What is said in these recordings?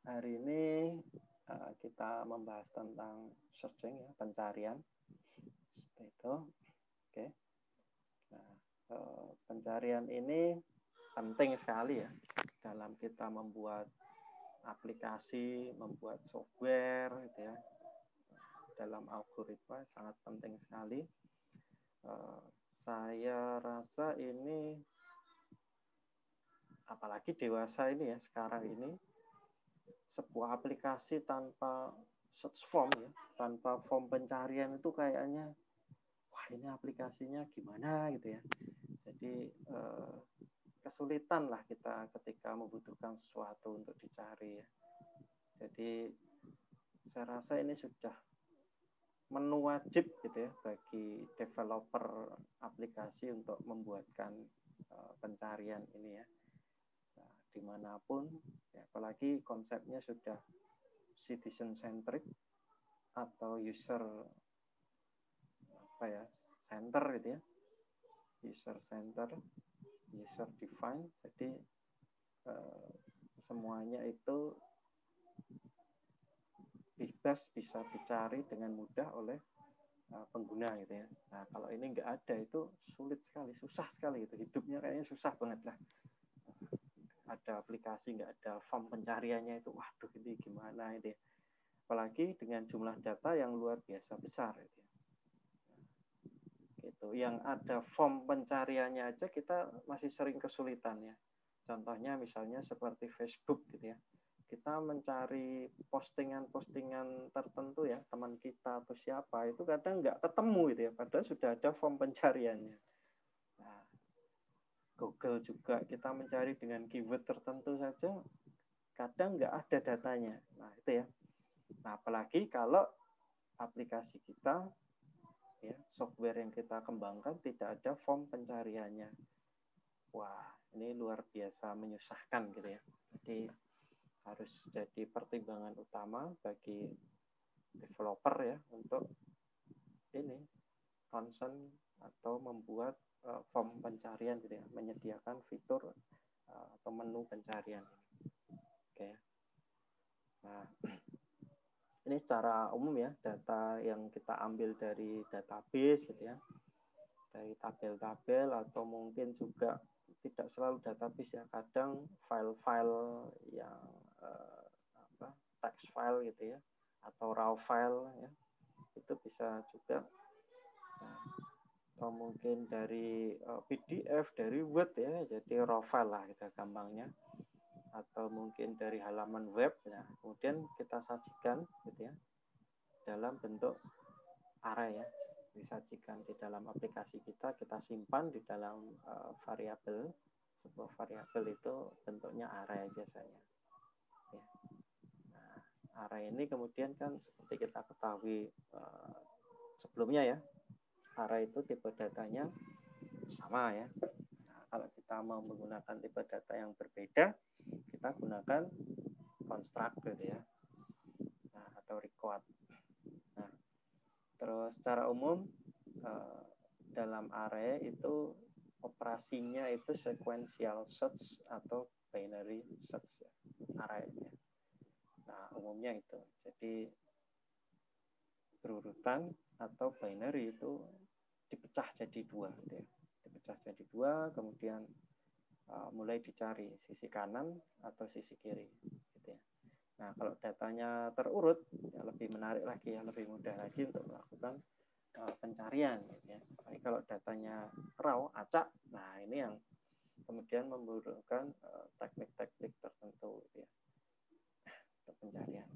Hari ini kita membahas tentang searching ya, pencarian. Seperti itu. Oke. Nah, pencarian ini penting sekali ya dalam kita membuat aplikasi, membuat software gitu ya. Dalam algoritma sangat penting sekali. Saya rasa ini apalagi dewasa ini ya, sekarang ini sebuah aplikasi tanpa search form ya, tanpa form pencarian itu kayaknya wah ini aplikasinya gimana gitu ya. Jadi kesulitan lah kita ketika membutuhkan sesuatu untuk dicari ya. Jadi saya rasa ini sudah menu wajib gitu ya bagi developer aplikasi untuk membuatkan pencarian ini ya. Nah, dimanapun, ya, apalagi konsepnya sudah citizen centric atau user center gitu ya, user center, user define. Jadi semuanya itu bebas bisa dicari dengan mudah oleh pengguna gitu ya. Nah kalau ini nggak ada itu sulit sekali, susah sekali gitu. Hidupnya kayaknya susah banget lah. Ada aplikasi nggak ada form pencariannya itu, waduh ini gimana ini. Apalagi dengan jumlah data yang luar biasa besar gitu ya. Gitu. Yang ada form pencariannya aja kita masih sering kesulitan ya. Contohnya misalnya seperti Facebook gitu ya. Kita mencari postingan-postingan tertentu ya, teman kita atau siapa, itu kadang nggak ketemu gitu ya, padahal sudah ada form pencariannya. Nah, Google juga kita mencari dengan keyword tertentu saja, kadang nggak ada datanya. Nah, itu ya. Nah, apalagi kalau aplikasi kita, ya, software yang kita kembangkan tidak ada form pencariannya. Wah, ini luar biasa menyusahkan gitu ya. Jadi harus jadi pertimbangan utama bagi developer ya untuk ini concern atau membuat form pencarian gitu ya, menyediakan fitur atau menu pencarian. Oke. Nah, ini secara umum ya data yang kita ambil dari database gitu ya, dari tabel-tabel atau mungkin juga tidak selalu database ya, kadang file-file yang text file gitu ya, atau raw file ya, itu bisa juga. Nah, atau mungkin dari PDF, dari Word ya, jadi raw file lah kita gampangnya, atau mungkin dari halaman web, nah kemudian kita sajikan gitu ya dalam bentuk array ya, disajikan di dalam aplikasi kita simpan di dalam variabel. Sebuah variabel itu bentuknya array biasanya ya. Nah, array ini kemudian kan seperti kita ketahui sebelumnya ya, array itu tipe datanya sama ya. Nah, kalau kita mau menggunakan tipe data yang berbeda, kita gunakan construct gitu ya, nah, atau record. Nah, terus secara umum dalam array itu operasinya itu sequential search atau binary search ya, array-nya. Nah, umumnya itu. Jadi berurutan atau binary itu dipecah jadi dua gitu ya. Dipecah jadi dua, kemudian mulai dicari sisi kanan atau sisi kiri gitu ya. Nah, kalau datanya terurut ya lebih menarik lagi ya, lebih mudah lagi untuk melakukan pencarian gitu ya. Tapi kalau datanya raw, acak, nah ini yang kemudian membutuhkan teknik-teknik tertentu gitu ya untuk pencarian.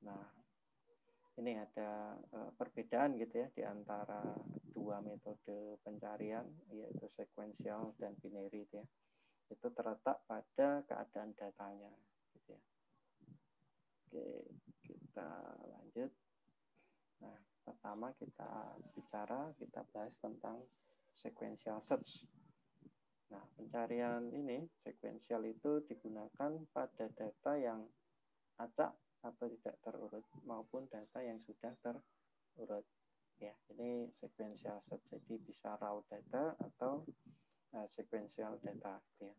Nah, ini ada perbedaan gitu ya di antara dua metode pencarian, yaitu sequential dan binary gitu ya. Itu terletak pada keadaan datanya gitu ya. Oke, kita lanjut. Nah, pertama kita bahas tentang sequential search. Nah, pencarian ini sequential itu digunakan pada data yang acak atau tidak terurut maupun data yang sudah terurut. Ya, ini sequential search. Jadi bisa raw data atau sequential data ya.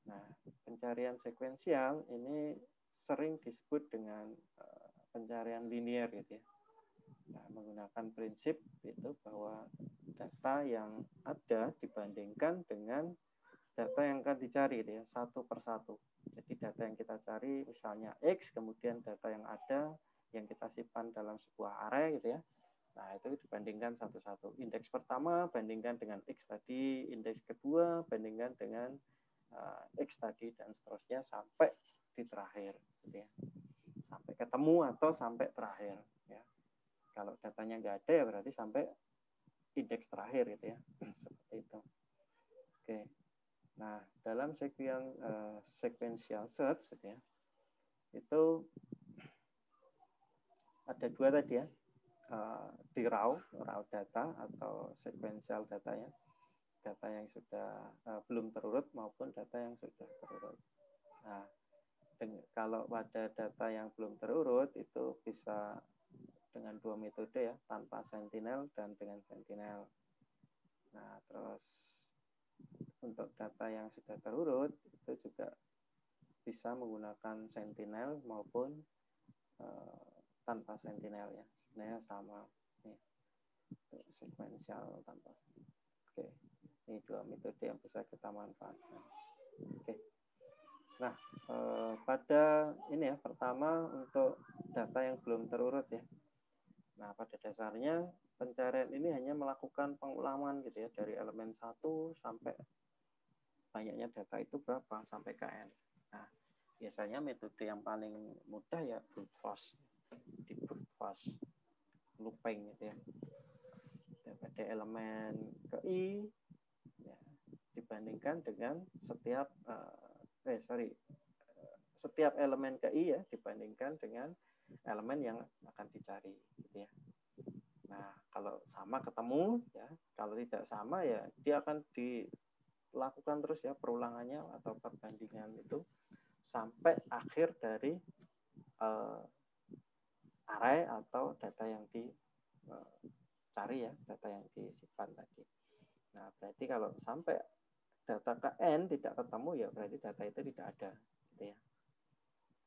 Nah, pencarian sekuensial ini sering disebut dengan pencarian linear gitu ya. Nah, menggunakan prinsip itu bahwa data yang ada dibandingkan dengan data yang akan dicari gitu ya, satu persatu. Jadi data yang kita cari misalnya X, kemudian data yang ada yang kita simpan dalam sebuah array gitu ya. Nah, itu dibandingkan satu-satu. Indeks pertama bandingkan dengan X tadi, indeks kedua bandingkan dengan X tadi, dan seterusnya sampai di terakhir gitu ya. Sampai ketemu atau sampai terakhir ya. Kalau datanya nggak ada ya berarti sampai indeks terakhir gitu ya. Seperti itu. Oke. Nah, dalam sequential search gitu ya, itu ada dua tadi ya. Di raw data atau sequential datanya, data yang sudah belum terurut maupun data yang sudah terurut. Nah, kalau pada data yang belum terurut itu bisa dengan dua metode ya, tanpa sentinel dan dengan sentinel. Nah, terus untuk data yang sudah terurut itu juga bisa menggunakan sentinel maupun tanpa sentinel ya. Sebenarnya sama nih, sekuensial tanpa sentinel. Oke, ini dua metode yang bisa kita manfaatkan. Oke. Nah, pada ini ya, pertama untuk data yang belum terurut ya. Nah, pada dasarnya pencarian ini hanya melakukan pengulangan gitu ya, dari elemen 1 sampai banyaknya data itu berapa, sampai ke N. Nah, biasanya metode yang paling mudah ya brute force. Di brute force looping gitu ya. Pada elemen ke I ya, dibandingkan dengan setiap setiap elemen ke I ya dibandingkan dengan elemen yang akan dicari gitu ya. Nah, kalau sama ketemu ya, kalau tidak sama ya dia akan dilakukan terus ya perulangannya atau perbandingan itu sampai akhir dari array atau data yang dicari ya, data yang disimpan tadi. Nah, berarti kalau sampai data ke N tidak ketemu ya berarti data itu tidak ada gitu ya.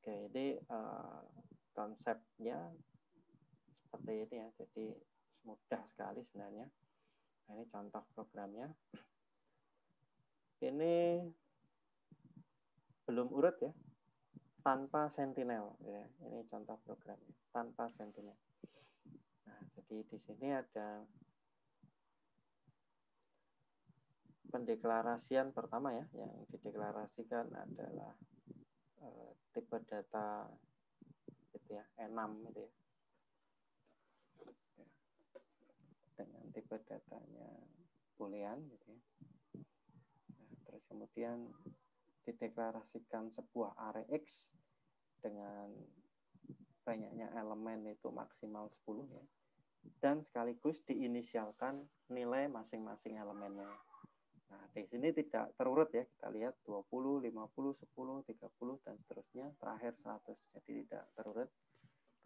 Oke, jadi konsepnya seperti ini ya. Jadi mudah sekali sebenarnya. Nah, ini contoh programnya. Ini belum urut ya, tanpa sentinel ya. Ini contoh programnya tanpa sentinel. Nah, jadi di sini ada pendeklarasian pertama ya, yang dideklarasikan adalah tipe data gitu ya, E6 gitu ya. Dengan tipe datanya boolean gitu ya. Nah, terus kemudian dideklarasikan sebuah array X dengan banyaknya elemen itu maksimal 10 ya. Dan sekaligus diinisialkan nilai masing-masing elemennya. Nah, di sini tidak terurut ya. Kita lihat 20, 50, 10, 30 dan seterusnya, terakhir 100. Jadi tidak terurut.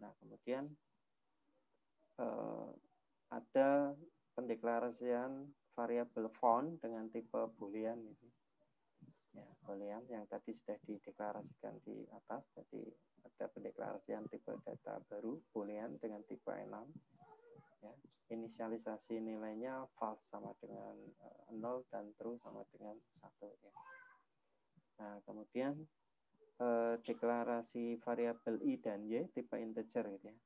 Nah, kemudian ada pendeklarasian variabel font dengan tipe boolean gitu. Ya, boolean yang tadi sudah dideklarasikan di atas. Jadi ada pendeklarasian tipe data baru boolean dengan tipe E6. Ya, inisialisasi nilainya false sama dengan 0 dan true sama dengan 1 ya. Nah, kemudian deklarasi variabel I dan Y tipe integer gitu ya.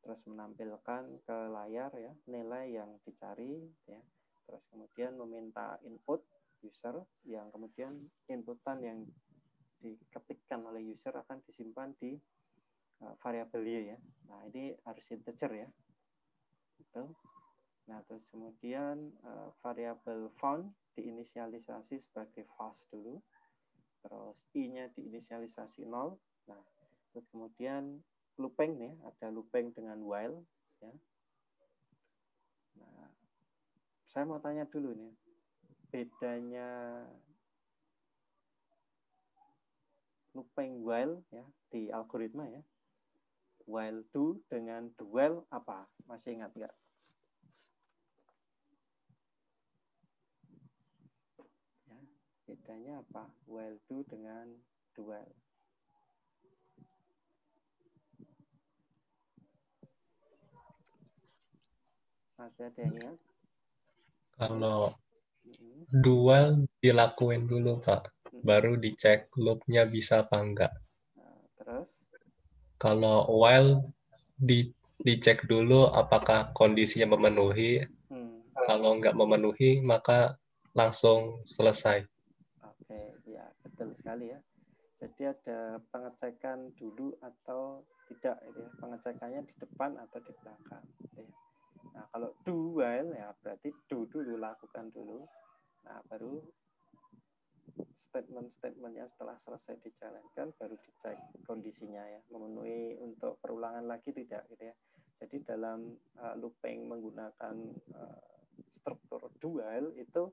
Terus menampilkan ke layar ya nilai yang dicari ya. Terus kemudian meminta input user yang kemudian inputan yang diketikkan oleh user akan disimpan di variabel Y ya. Nah, ini harus integer ya. Gitu. Nah, terus kemudian variabel font diinisialisasi sebagai false dulu. Terus I-nya diinisialisasi 0. Nah, terus kemudian looping nih, ada looping dengan while ya. Nah, saya mau tanya dulu nih, bedanya looping while ya di algoritma ya, while do dengan do while apa? Masih ingat nggak? Ya. Bedanya apa? While do dengan do while. Masih ada yang ingat? Kalau Mm-mm. dual dilakuin dulu, Pak. Mm-mm. Baru dicek loopnya bisa apa enggak. Nah, terus? Kalau while dicek dulu apakah kondisinya memenuhi. Hmm. Kalau nggak memenuhi, maka langsung selesai. Oke, ya betul sekali ya. Jadi ada pengecekan dulu atau tidak, gitu ya. Pengecekannya di depan atau di belakang. Gitu ya. Nah, kalau do while ya berarti do dulu, lakukan dulu. Nah, baru statement-statementnya setelah selesai dijalankan baru dicek kondisinya ya, memenuhi untuk perulangan lagi tidak gitu ya. Jadi dalam looping menggunakan struktur do while itu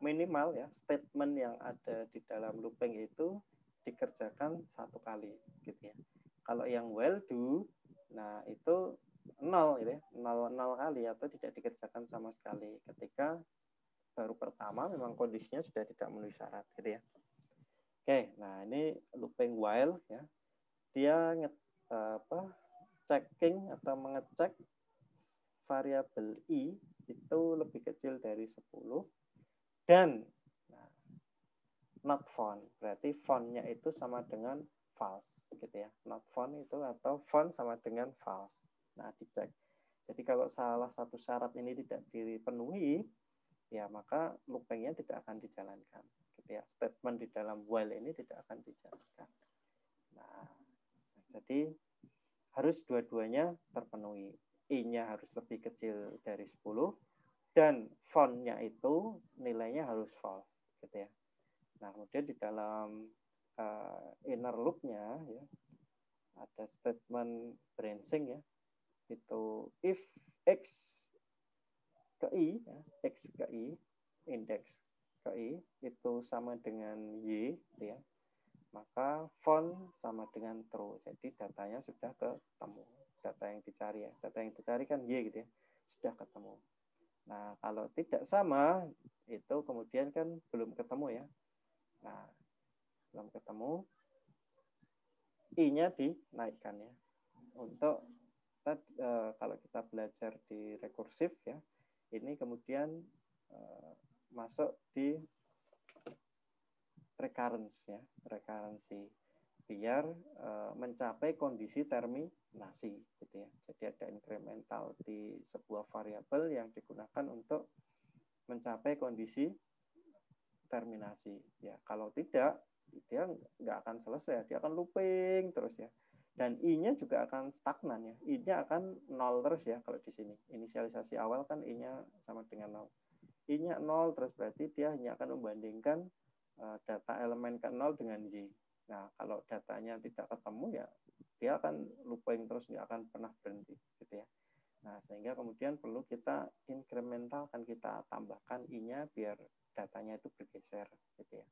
minimal ya statement yang ada di dalam looping itu dikerjakan satu kali gitu ya. Kalau yang while do, nah itu nol gitu ya, nol kali atau tidak dikerjakan sama sekali ketika baru pertama memang kondisinya sudah tidak memenuhi syarat gitu ya. Oke, nah ini looping while ya. Dia checking atau mengecek variabel i itu lebih kecil dari 10 dan nah, not found. Berarti found-nya itu sama dengan false gitu ya. Not found itu atau found sama dengan false. Nah, dicek. Jadi kalau salah satu syarat ini tidak dipenuhi, ya maka loopingnya tidak akan dijalankan. Gitu ya. Statement di dalam while ini tidak akan dijalankan. Nah, jadi harus dua-duanya terpenuhi. I-nya harus lebih kecil dari 10 dan found-nya itu nilainya harus false gitu ya. Nah, kemudian di dalam inner loop-nya ya ada statement branching ya. Itu if x ke i ya, x ke i indeks ke i itu sama dengan y gitu ya. Maka font sama dengan true. Jadi datanya sudah ketemu. Data yang dicari ya. Data yang dicari kan Y gitu ya. Sudah ketemu. Nah, kalau tidak sama, itu kemudian kan belum ketemu ya. Nah, belum ketemu, I-nya dinaikkan ya. Untuk kalau kita belajar di rekursif ya, ini kemudian masuk di recurrence ya, recurrency biar mencapai kondisi terminasi gitu ya. Jadi ada incremental di sebuah variabel yang digunakan untuk mencapai kondisi terminasi. Ya, kalau tidak dia nggak akan selesai, dia akan looping terus ya. Dan i-nya juga akan stagnan ya. I-nya akan nol terus ya kalau di sini. Inisialisasi awal kan i-nya sama dengan nol. I-nya nol terus berarti dia hanya akan membandingkan data elemen ke-0 dengan Y. Nah, kalau datanya tidak ketemu ya dia akan looping terus, nggak akan pernah berhenti gitu ya. Nah, sehingga kemudian perlu kita incremental, kan kita tambahkan i-nya biar datanya itu bergeser gitu ya.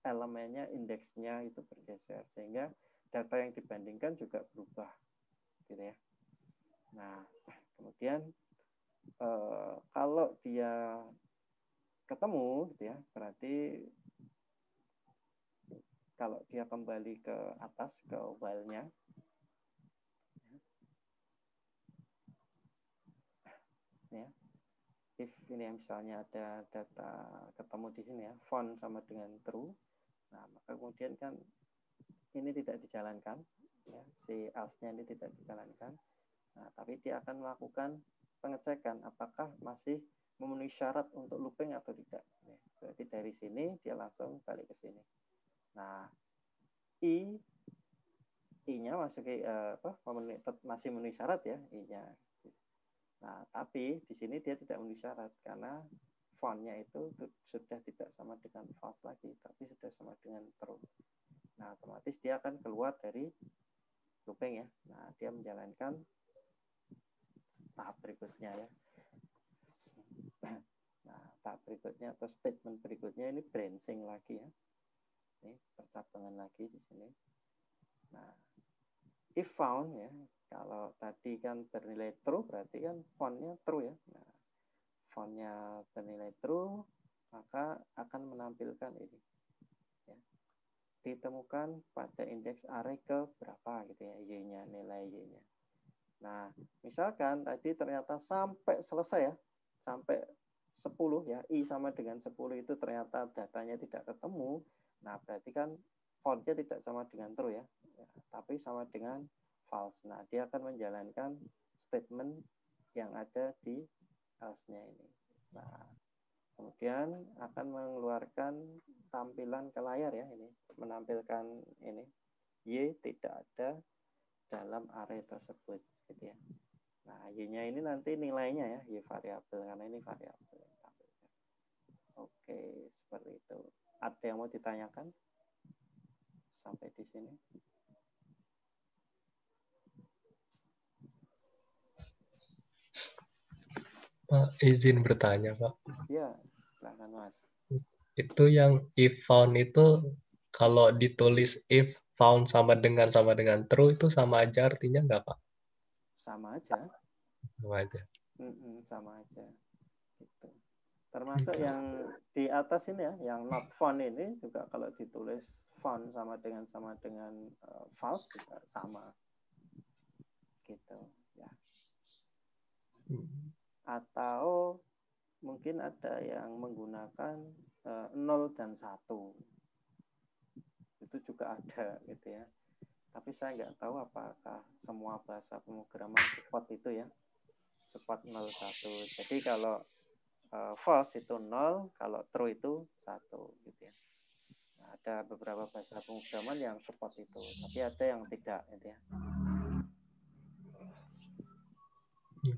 Elemennya, indeksnya itu bergeser sehingga data yang dibandingkan juga berubah gitu ya. Nah, kemudian kalau dia ketemu gitu ya, berarti kalau dia kembali ke atas ke while-nya ya, if ini misalnya ada data ketemu di sini ya, font sama dengan true, nah maka kemudian kan ini tidak dijalankan ya, si else-nya ini tidak dijalankan. Nah, tapi dia akan melakukan pengecekan apakah masih memenuhi syarat untuk looping atau tidak ya. Berarti dari sini dia langsung balik ke sini. Nah, i-nya masuk ke masih memenuhi syarat ya, i-nya. Nah, tapi di sini dia tidak memenuhi syarat karena font-nya itu sudah tidak sama dengan false lagi, tapi sudah sama dengan true. Nah, otomatis dia akan keluar dari looping ya. Nah, dia menjalankan tahap berikutnya ya. Nah, tahap berikutnya atau statement berikutnya ini branching lagi ya. Ini percabangan lagi di sini. Nah, if found ya, kalau tadi kan bernilai true berarti kan font-nya true ya. Nah, font-nya bernilai true maka akan menampilkan ini ditemukan pada indeks array ke berapa gitu ya, Y-nya, nilai Y-nya. Nah, misalkan tadi ternyata sampai selesai ya, sampai 10 ya, I sama dengan 10 itu ternyata datanya tidak ketemu, nah berarti kan fontnya tidak sama dengan true ya, tapi sama dengan false. Nah, dia akan menjalankan statement yang ada di else-nya ini. Nah, kemudian akan mengeluarkan tampilan ke layar ya, ini menampilkan ini Y tidak ada dalam array tersebut gitu ya. Nah, Y-nya ini nanti nilainya ya, Y variabel karena ini variabel. Oke, seperti itu. Ada yang mau ditanyakan sampai di sini? Pak, izin bertanya, Pak. Ya, silakan Mas. Itu yang if found itu kalau ditulis if found sama dengan true itu sama aja artinya nggak, Pak? Sama aja. Sama aja. Sama aja. Gitu. Termasuk yang di atas ini ya, yang not found ini juga kalau ditulis found sama dengan false juga sama. Gitu ya. Atau mungkin ada yang menggunakan 0 dan 1. Itu juga ada gitu ya. Tapi saya nggak tahu apakah semua bahasa pemrograman support itu ya. Support 0, 1. Jadi kalau false itu 0, kalau true itu 1 gitu ya. Nah, ada beberapa bahasa pemrograman yang support itu, tapi ada yang tidak gitu ya.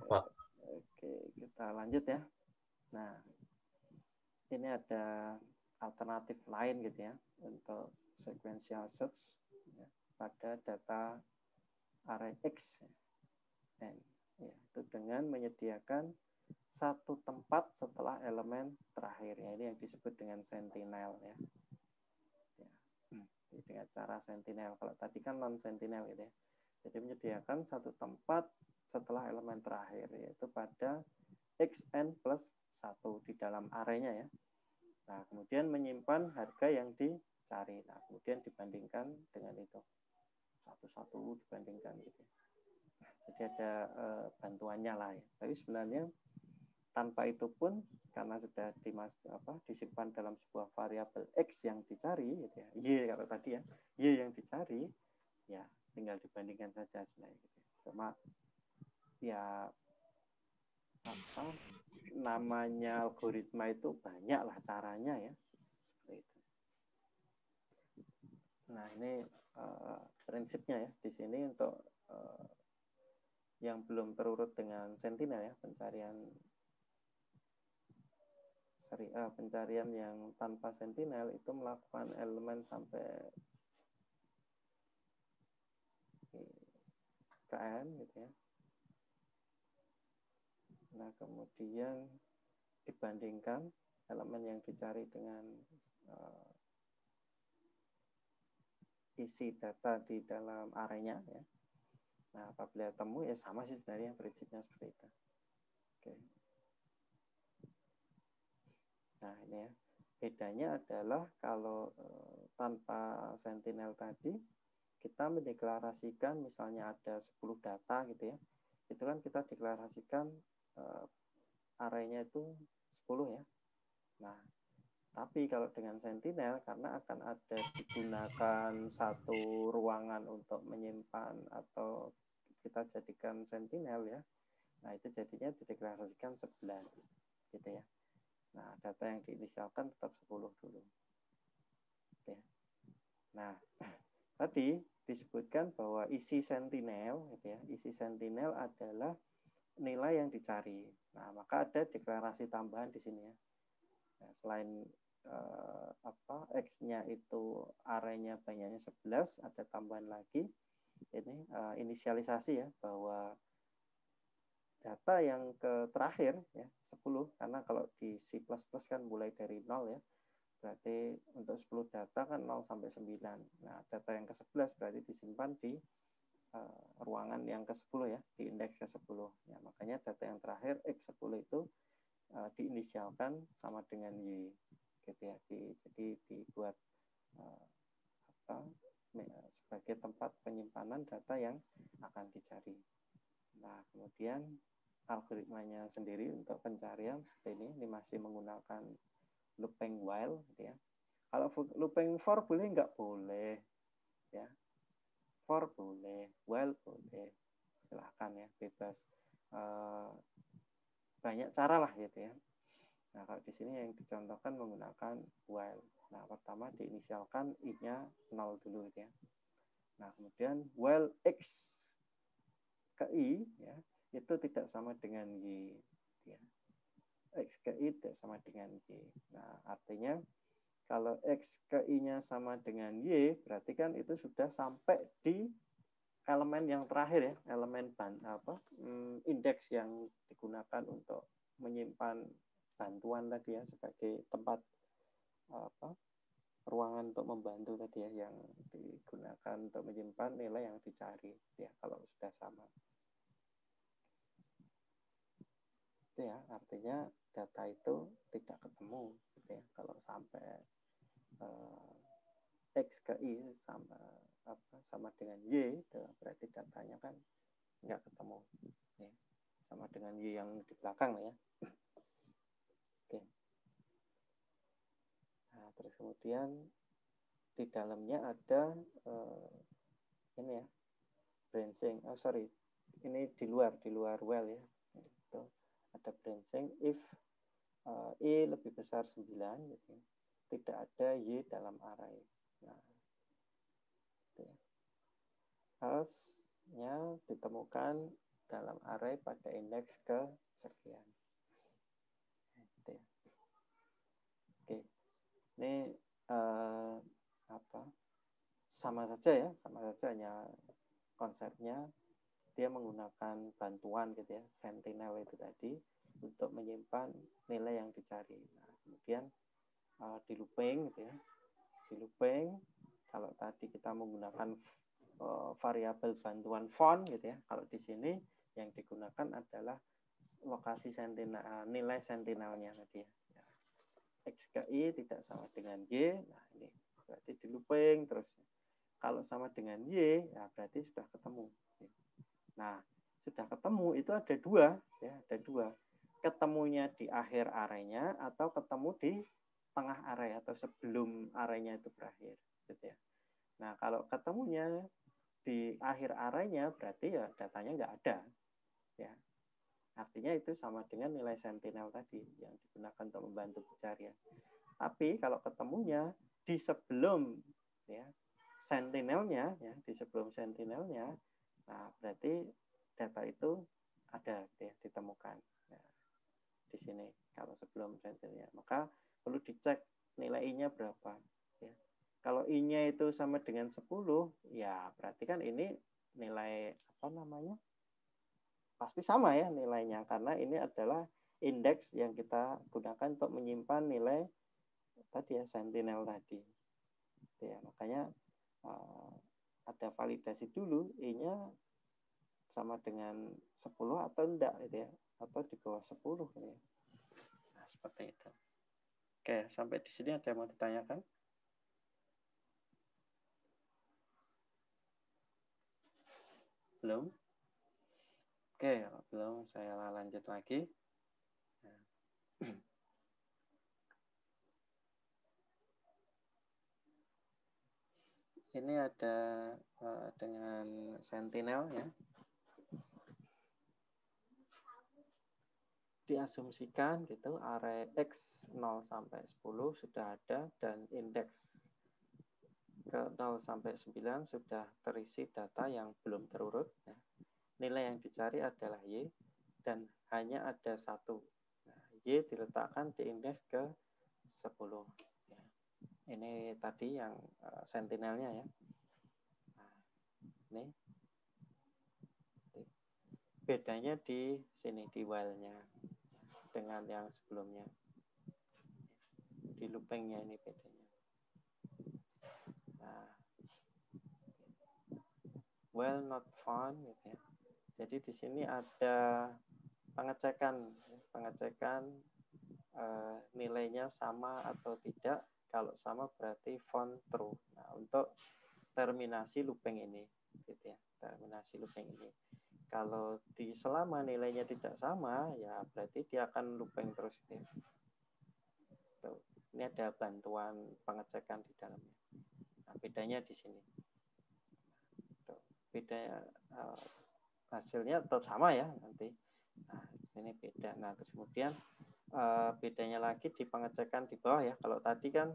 Pak. Oke, kita lanjut ya. Nah, ini ada alternatif lain gitu ya untuk sequential search ya, pada data array X. Dan ya, itu dengan menyediakan satu tempat setelah elemen terakhirnya, ini yang disebut dengan sentinel ya. Dengan cara sentinel. Kalau tadi kan non sentinel gitu ya. Jadi menyediakan satu tempat setelah elemen terakhir, yaitu pada xn plus 1 di dalam array-nya ya. Nah, kemudian menyimpan harga yang dicari. Nah, kemudian dibandingkan dengan itu. Satu-satu dibandingkan gitu. Nah, jadi ada bantuannya lah ya. Tapi sebenarnya tanpa itu pun karena sudah disimpan dalam sebuah variabel X yang dicari gitu ya. Y kalau tadi ya. Y yang dicari ya tinggal dibandingkan saja sebenarnya gitu. Cuma ya namanya algoritma itu banyak lah caranya ya, seperti itu. Nah, ini prinsipnya ya di sini untuk yang belum terurut dengan sentinel ya, pencarian yang tanpa sentinel itu melakukan elemen sampai kn gitu ya. Nah, kemudian dibandingkan elemen yang dicari dengan isi data di dalam array-nya ya. Nah, apabila temu ya sama sih sebenarnya prinsipnya seperti itu. Oke. Nah, ini ya. Bedanya adalah kalau tanpa sentinel tadi kita mendeklarasikan misalnya ada 10 data gitu ya. Itu kan kita deklarasikan array-nya itu 10 ya. Nah, tapi kalau dengan sentinel karena akan ada digunakan satu ruangan untuk menyimpan atau kita jadikan sentinel ya. Nah, itu jadinya dideklarasikan 11 gitu ya. Nah, data yang diinisialkan tetap 10 dulu. Gitu ya. Nah, tadi disebutkan bahwa isi sentinel gitu ya. Isi sentinel adalah nilai yang dicari. Nah, maka ada deklarasi tambahan di sini ya. Nah, selain X-nya itu array-nya banyaknya 11, ada tambahan lagi ini inisialisasi ya, bahwa data yang terakhir ya 10, karena kalau di C++ kan mulai dari 0 ya. Berarti untuk 10 data kan 0 sampai 9. Nah, data yang ke-11 berarti disimpan di ruangan yang ke-10 ya, di indeks ke-10. Ya, makanya data yang terakhir X10 itu diinisialkan sama dengan Y gitu ya. Jadi dibuat sebagai tempat penyimpanan data yang akan dicari. Nah, kemudian algoritmanya sendiri untuk pencarian seperti ini masih menggunakan looping while, gitu ya. Kalau looping for boleh nggak? Boleh, ya. For boleh, while boleh. Silahkan ya, bebas. Banyak cara lah gitu ya. Nah, kalau di sini yang dicontohkan menggunakan while. Nah, pertama diinisialkan i-nya 0 dulu gitu ya. Nah, kemudian while x ke i ya, itu tidak sama dengan y ya. X ke i tidak sama dengan y. Nah, artinya kalau x ke i-nya sama dengan y, berarti kan itu sudah sampai di elemen yang terakhir ya, elemen indeks yang digunakan untuk menyimpan bantuan tadi ya, sebagai tempat ruangan untuk membantu tadi ya, yang digunakan untuk menyimpan nilai yang dicari ya, kalau sudah sama. Itu ya, artinya data itu tidak ketemu gitu ya, kalau sampai x ke i sama dengan y, itu berarti datanya kan nggak ketemu ya, sama dengan y yang di belakang ya. Oke. Nah, terus kemudian di dalamnya ada ini ya, branching. Ini di luar well ya. Itu ada branching if i lebih besar 9 gitu. Tidak ada y dalam array. Nah, itu ya. Else-nya ditemukan dalam array pada indeks ke sekian. Gitu ya. Oke. Ini sama saja ya, hanya konsepnya dia menggunakan bantuan gitu ya, sentinel itu tadi untuk menyimpan nilai yang dicari. Nah, kemudian di looping gitu ya. Di looping kalau tadi kita menggunakan variabel bantuan font gitu ya. Kalau di sini yang digunakan adalah lokasi sentinel, nilai sentinelnya tadi ya. X ke I tidak sama dengan Y. Nah, ini berarti di looping terus. Kalau sama dengan Y, ya berarti sudah ketemu. Nah, sudah ketemu itu ada dua, ya, ada dua. Ketemunya di akhir array-nya atau ketemu di tengah array atau sebelum array-nya itu berakhir, gitu ya. Nah, kalau ketemunya di akhir array-nya berarti ya datanya nggak ada, ya. Artinya itu sama dengan nilai sentinel tadi yang digunakan untuk membantu pencarian. Tapi kalau ketemunya di sebelum ya sentinelnya, ya, di sebelum sentinelnya, nah berarti data itu ada ya, ditemukan. Nah, di sini kalau sebelum sentinelnya, maka perlu dicek nilai i-nya berapa. Ya. Kalau i-nya itu sama dengan 10, ya berarti kan ini nilai pasti sama ya nilainya, karena ini adalah indeks yang kita gunakan untuk menyimpan nilai tadi ya, sentinel tadi. Ya, makanya ada validasi dulu i-nya sama dengan 10 atau enggak gitu ya, atau di bawah 10 gitu ya. Nah, seperti itu. Oke, sampai di sini ada yang mau ditanyakan? Belum? Oke, kalau belum saya lanjut lagi. Nah. Ini ada dengan sentinel ya. Diasumsikan gitu array x 0 sampai 10 sudah ada dan indeks ke 0 sampai 9 sudah terisi data yang belum terurut ya. Nilai yang dicari adalah y dan hanya ada satu. Nah, y diletakkan di indeks ke 10 ya. Ini tadi yang sentinelnya ya. Nah, ini bedanya di sini di while-nya dengan yang sebelumnya. Di looping-nya ini bedanya. Nah, while not found gitu ya. Jadi di sini ada pengecekan nilainya sama atau tidak. Kalau sama berarti found true. Nah, untuk terminasi looping ini, gitu ya. Terminasi looping ini. Kalau selama nilainya tidak sama, ya berarti dia akan looping terus. Gitu ya. Tuh. Ini ada bantuan pengecekan di dalamnya. Nah, bedanya di sini. Tuh. Beda hasilnya tetap sama ya nanti. Nah, di sini beda. Nah, terus kemudian bedanya lagi di pengecekan di bawah ya. Kalau tadi kan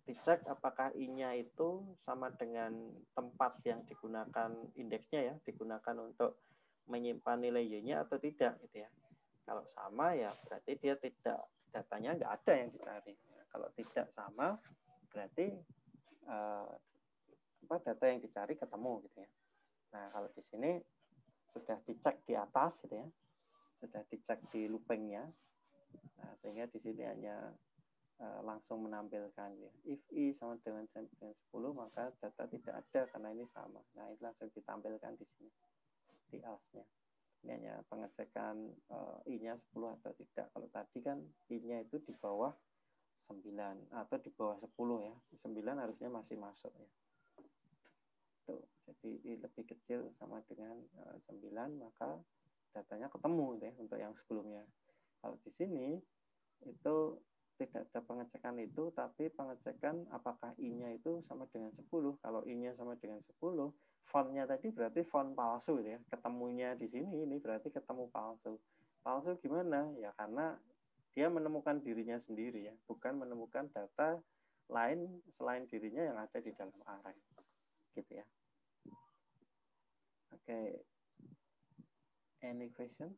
dicek apakah I-nya itu sama dengan tempat yang digunakan indeksnya ya, digunakan untuk menyimpan nilai Y-nya atau tidak gitu ya. Kalau sama ya berarti dia tidak, datanya nggak ada yang dicari. Kalau tidak sama berarti data yang dicari ketemu gitu ya. Nah, kalau di sini sudah dicek di atas gitu ya. Sudah dicek di loopingnya. Nah, sehingga di sini hanya langsung menampilkan ya. If I sama dengan 10, maka data tidak ada karena ini sama. Nah, ini langsung ditampilkan di sini. Di else-nya. Ini hanya pengecekan I-nya 10 atau tidak. Kalau tadi kan I-nya itu di bawah 9 atau di bawah 10 ya. 9 harusnya masih masuk ya. Tuh, jadi I lebih kecil sama dengan 9, maka datanya ketemu deh untuk yang sebelumnya. Kalau di sini itu tidak ada pengecekan itu, tapi pengecekan apakah I-nya itu sama dengan 10. Kalau I-nya sama dengan 10, font-nya tadi berarti font palsu ya. Ketemunya di sini ini berarti ketemu palsu. Palsu gimana? Ya karena dia menemukan dirinya sendiri ya, bukan menemukan data lain selain dirinya yang ada di dalam array. Gitu ya. Oke. Any questions?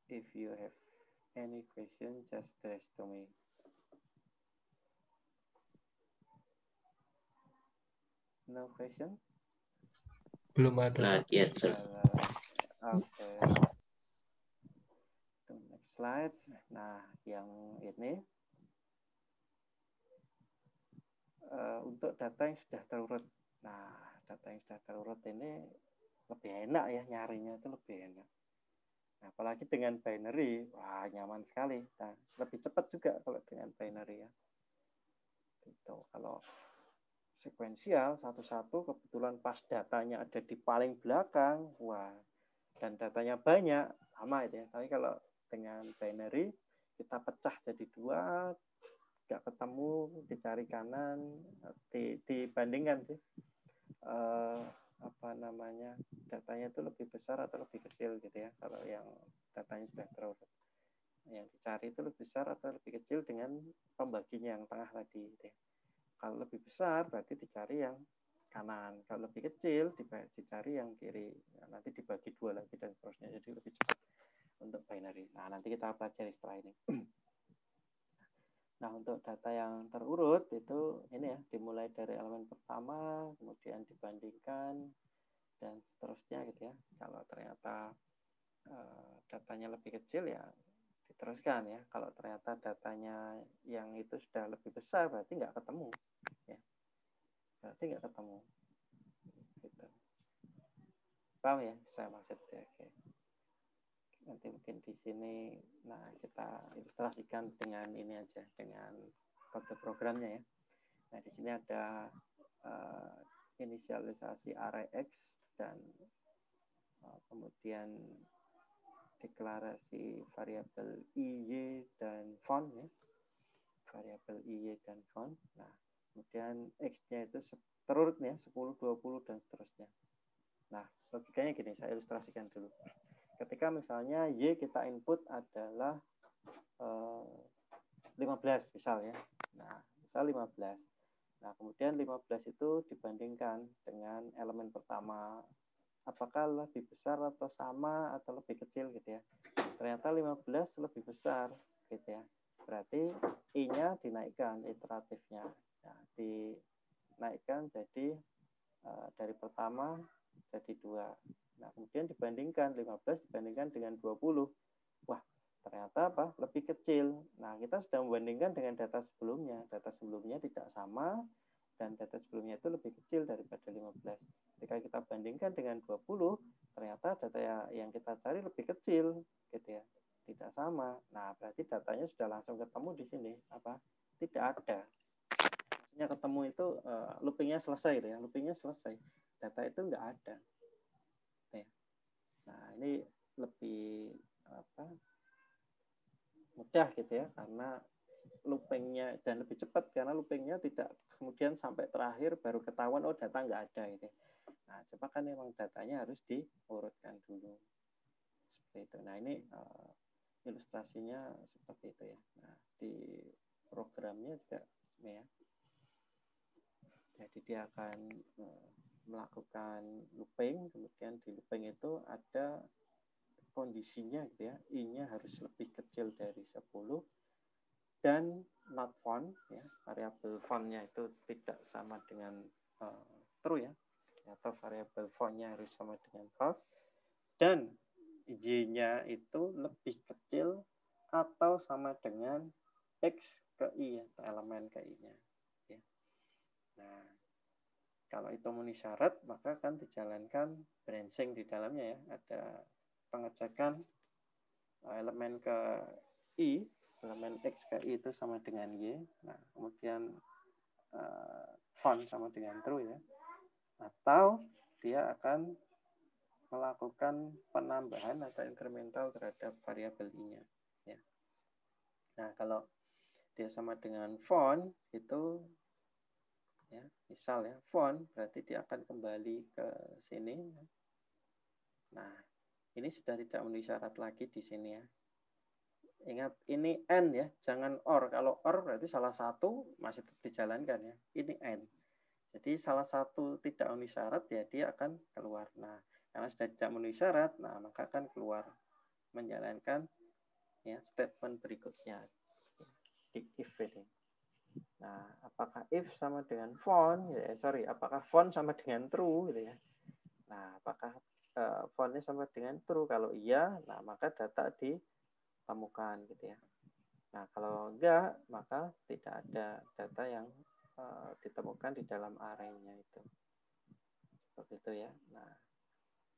If you have any question, just address to me. No question? Belum ada. Not yet, sir. Oke. Next slide. Nah, yang ini untuk data yang sudah terurut. Nah, data yang sudah terurut ini lebih enak ya, nyarinya itu lebih enak. Nah, apalagi dengan binary, wah nyaman sekali. Nah, lebih cepat juga kalau dengan binary ya. Gitu. Kalau sekuensial satu-satu kebetulan pas datanya ada di paling belakang, wah, dan datanya banyak, sama itu ya. Tapi kalau dengan binary kita pecah jadi 2, nggak ketemu, dicari kanan, dibandingkan sih datanya itu lebih besar atau lebih kecil gitu ya. Kalau yang datanya sudah terurut, yang dicari itu lebih besar atau lebih kecil dengan pembaginya yang tengah tadi gitu ya. Kalau lebih besar berarti dicari yang kanan, kalau lebih kecil dicari yang kiri. Nah, nanti dibagi 2 lagi dan seterusnya, jadi lebih cepat untuk binary. Nah, nanti kita pelajari setelah ini. Nah, untuk data yang terurut itu ini ya, dimulai dari elemen pertama, kemudian dibandingkan dan seterusnya gitu ya. Kalau ternyata datanya lebih kecil ya diteruskan ya. Kalau ternyata datanya yang itu sudah lebih besar berarti nggak ketemu ya. Berarti nggak ketemu. Gitu. Paham ya saya maksudnya? Oke. Nanti mungkin di sini, nah kita ilustrasikan dengan ini aja, dengan kode programnya ya. Nah di sini ada inisialisasi array X dan kemudian deklarasi variabel IY dan font ya. Variabel IY dan font. Nah kemudian X-nya itu terurut ya, 10, 20 dan seterusnya. Nah logikanya gini, saya ilustrasikan dulu. Ketika misalnya Y kita input adalah 15 misalnya. Nah, misal 15. Nah, kemudian 15 itu dibandingkan dengan elemen pertama. Apakah lebih besar atau sama atau lebih kecil gitu ya. Ternyata 15 lebih besar gitu ya. Berarti I-nya dinaikkan iteratifnya. Nah, dinaikkan jadi dari pertama jadi 2. Nah, kemudian dibandingkan 15 dibandingkan dengan 20. Wah, ternyata apa? Lebih kecil. Nah, kita sudah membandingkan dengan data sebelumnya. Data sebelumnya tidak sama dan data sebelumnya itu lebih kecil daripada 15. Ketika kita bandingkan dengan 20, ternyata data yang kita cari lebih kecil gitu ya. tidak sama. Nah, berarti datanya sudah langsung ketemu di sini. Apa? Tidak ada. Maksudnya ketemu itu loopingnya selesai, ya. Loopingnya selesai. Data itu nggak ada. Nah, ini lebih mudah gitu ya, karena loopingnya, dan lebih cepat karena loopingnya tidak kemudian sampai terakhir baru ketahuan oh data nggak ada gitu. Nah, coba kan memang datanya harus diurutkan dulu seperti itu. Nah, ini ilustrasinya seperti itu ya. Nah, di programnya juga ya. Jadi dia akan melakukan looping, kemudian di looping itu ada kondisinya gitu ya, i-nya harus lebih kecil dari 10 dan not font ya, variabel fontnya itu tidak sama dengan true ya, atau variabel fontnya harus sama dengan false, dan y-nya itu lebih kecil atau sama dengan x ke i atau elemen ke i-nya ya. Nah, kalau itu memenuhi syarat maka akan dijalankan branching di dalamnya ya, ada pengecekan elemen ke i, elemen x ke i itu sama dengan y. Nah, kemudian font sama dengan true ya. Atau dia akan melakukan penambahan atau incremental terhadap variabel i-nya ya. Nah, kalau dia sama dengan font itu ya, misal ya font berarti dia akan kembali ke sini. Nah, ini sudah tidak memenuhi syarat lagi di sini ya. Ingat, ini N ya, jangan OR. Kalau OR berarti salah satu masih dijalankan ya. Ini N. Jadi salah satu tidak memenuhi syarat ya dia akan keluar. Nah, karena sudah tidak memenuhi syarat, nah maka akan keluar menjalankan ya statement berikutnya di if ini. Nah, apakah if sama dengan font? Ya, apakah font sama dengan true gitu ya? Nah, apakah fontnya sama dengan true? Kalau iya, nah maka data ditemukan gitu ya. Nah, kalau enggak, maka tidak ada data yang ditemukan di dalam array-nya itu. Seperti itu ya. Nah,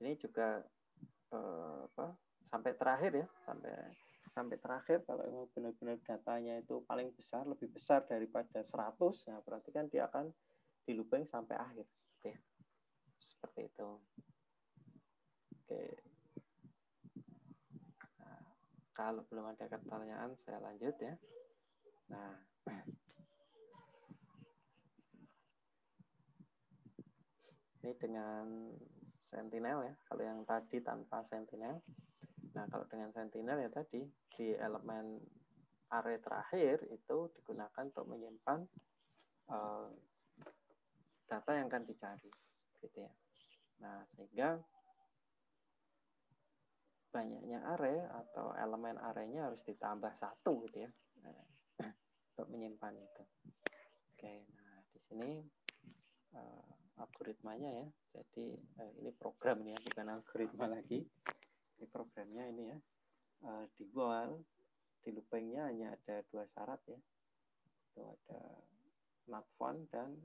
ini juga sampai terakhir ya, sampai terakhir kalau memang benar-benar datanya itu paling besar, lebih besar daripada 100, nah berarti kan dia akan di looping sampai akhir. Gitu ya. Seperti itu. Oke. Nah, kalau belum ada pertanyaan, saya lanjut ya. Nah, ini dengan Sentinel ya. Kalau yang tadi tanpa Sentinel. Nah, kalau dengan Sentinel ya tadi di elemen array terakhir itu digunakan untuk menyimpan data yang akan dicari, gitu ya. Nah, sehingga banyaknya array atau elemen array-nya harus ditambah satu gitu ya, untuk menyimpan itu. Oke, nah di sini algoritmanya ya. Jadi ini program ya, bukan algoritma lagi. Ini programnya ini ya. Di while di loopingnya hanya ada dua syarat ya. Itu ada not font dan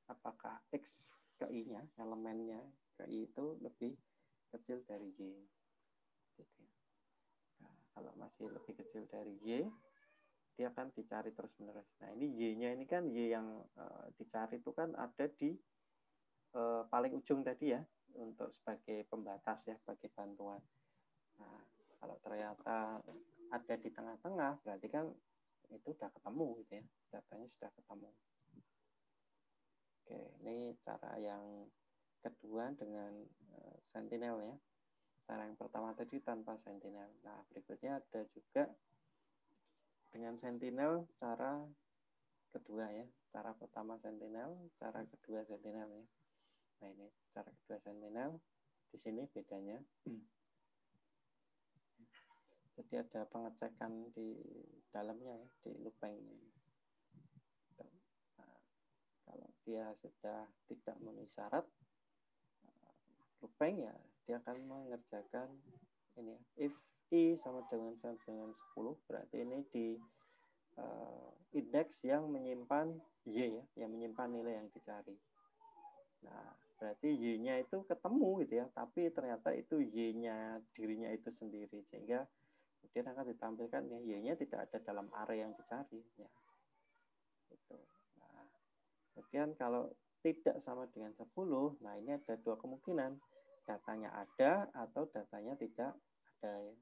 apakah x ke i-nya, elemennya ke i itu lebih kecil dari y. Gitu. Nah, kalau masih lebih kecil dari y, dia akan dicari terus-menerus. Nah, ini y-nya ini kan y yang dicari itu kan ada di paling ujung tadi ya, untuk sebagai pembatas ya, sebagai bantuan. Nah, kalau ternyata ada di tengah-tengah, berarti kan itu sudah ketemu gitu ya, datanya sudah ketemu. Oke, ini cara yang kedua dengan Sentinel ya. Cara yang pertama tadi tanpa Sentinel. Nah, berikutnya ada juga dengan Sentinel cara kedua ya. Cara pertama Sentinel, cara kedua Sentinel ya. Nah, ini cara kedua Sentinel. Di sini bedanya. Jadi ada pengecekan di dalamnya ya, di loopingnya. Nah, kalau dia sudah tidak memenuhi syarat looping ya, dia akan mengerjakan ini ya. If i sama dengan 10, berarti ini di indeks yang menyimpan y ya, yang menyimpan nilai yang dicari. Nah, berarti y-nya itu ketemu gitu ya, tapi ternyata itu y-nya dirinya itu sendiri, sehingga Kemudian akan ditampilkan ya, Y-nya tidak ada dalam array yang dicari. Ya. Gitu. Nah, kemudian kalau tidak sama dengan 10, nah ini ada dua kemungkinan. Datanya ada atau datanya tidak ada. Ya.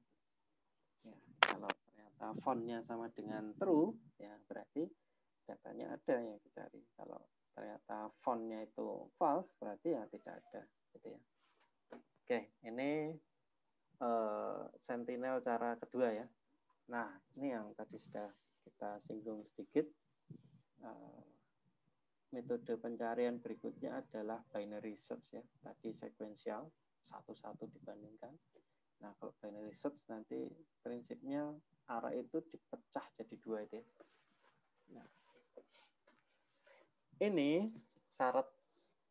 Ya, kalau ternyata fontnya sama dengan true, ya berarti datanya ada yang dicari. Kalau ternyata fontnya itu false, berarti ya tidak ada. Gitu ya. Oke, ini Sentinel cara kedua ya. Nah, ini yang tadi sudah kita singgung sedikit. Metode pencarian berikutnya adalah binary search ya. Tadi sekuensial, satu-satu dibandingkan. Nah, kalau binary search nanti prinsipnya array itu dipecah jadi dua itu ya. Nah, ini syarat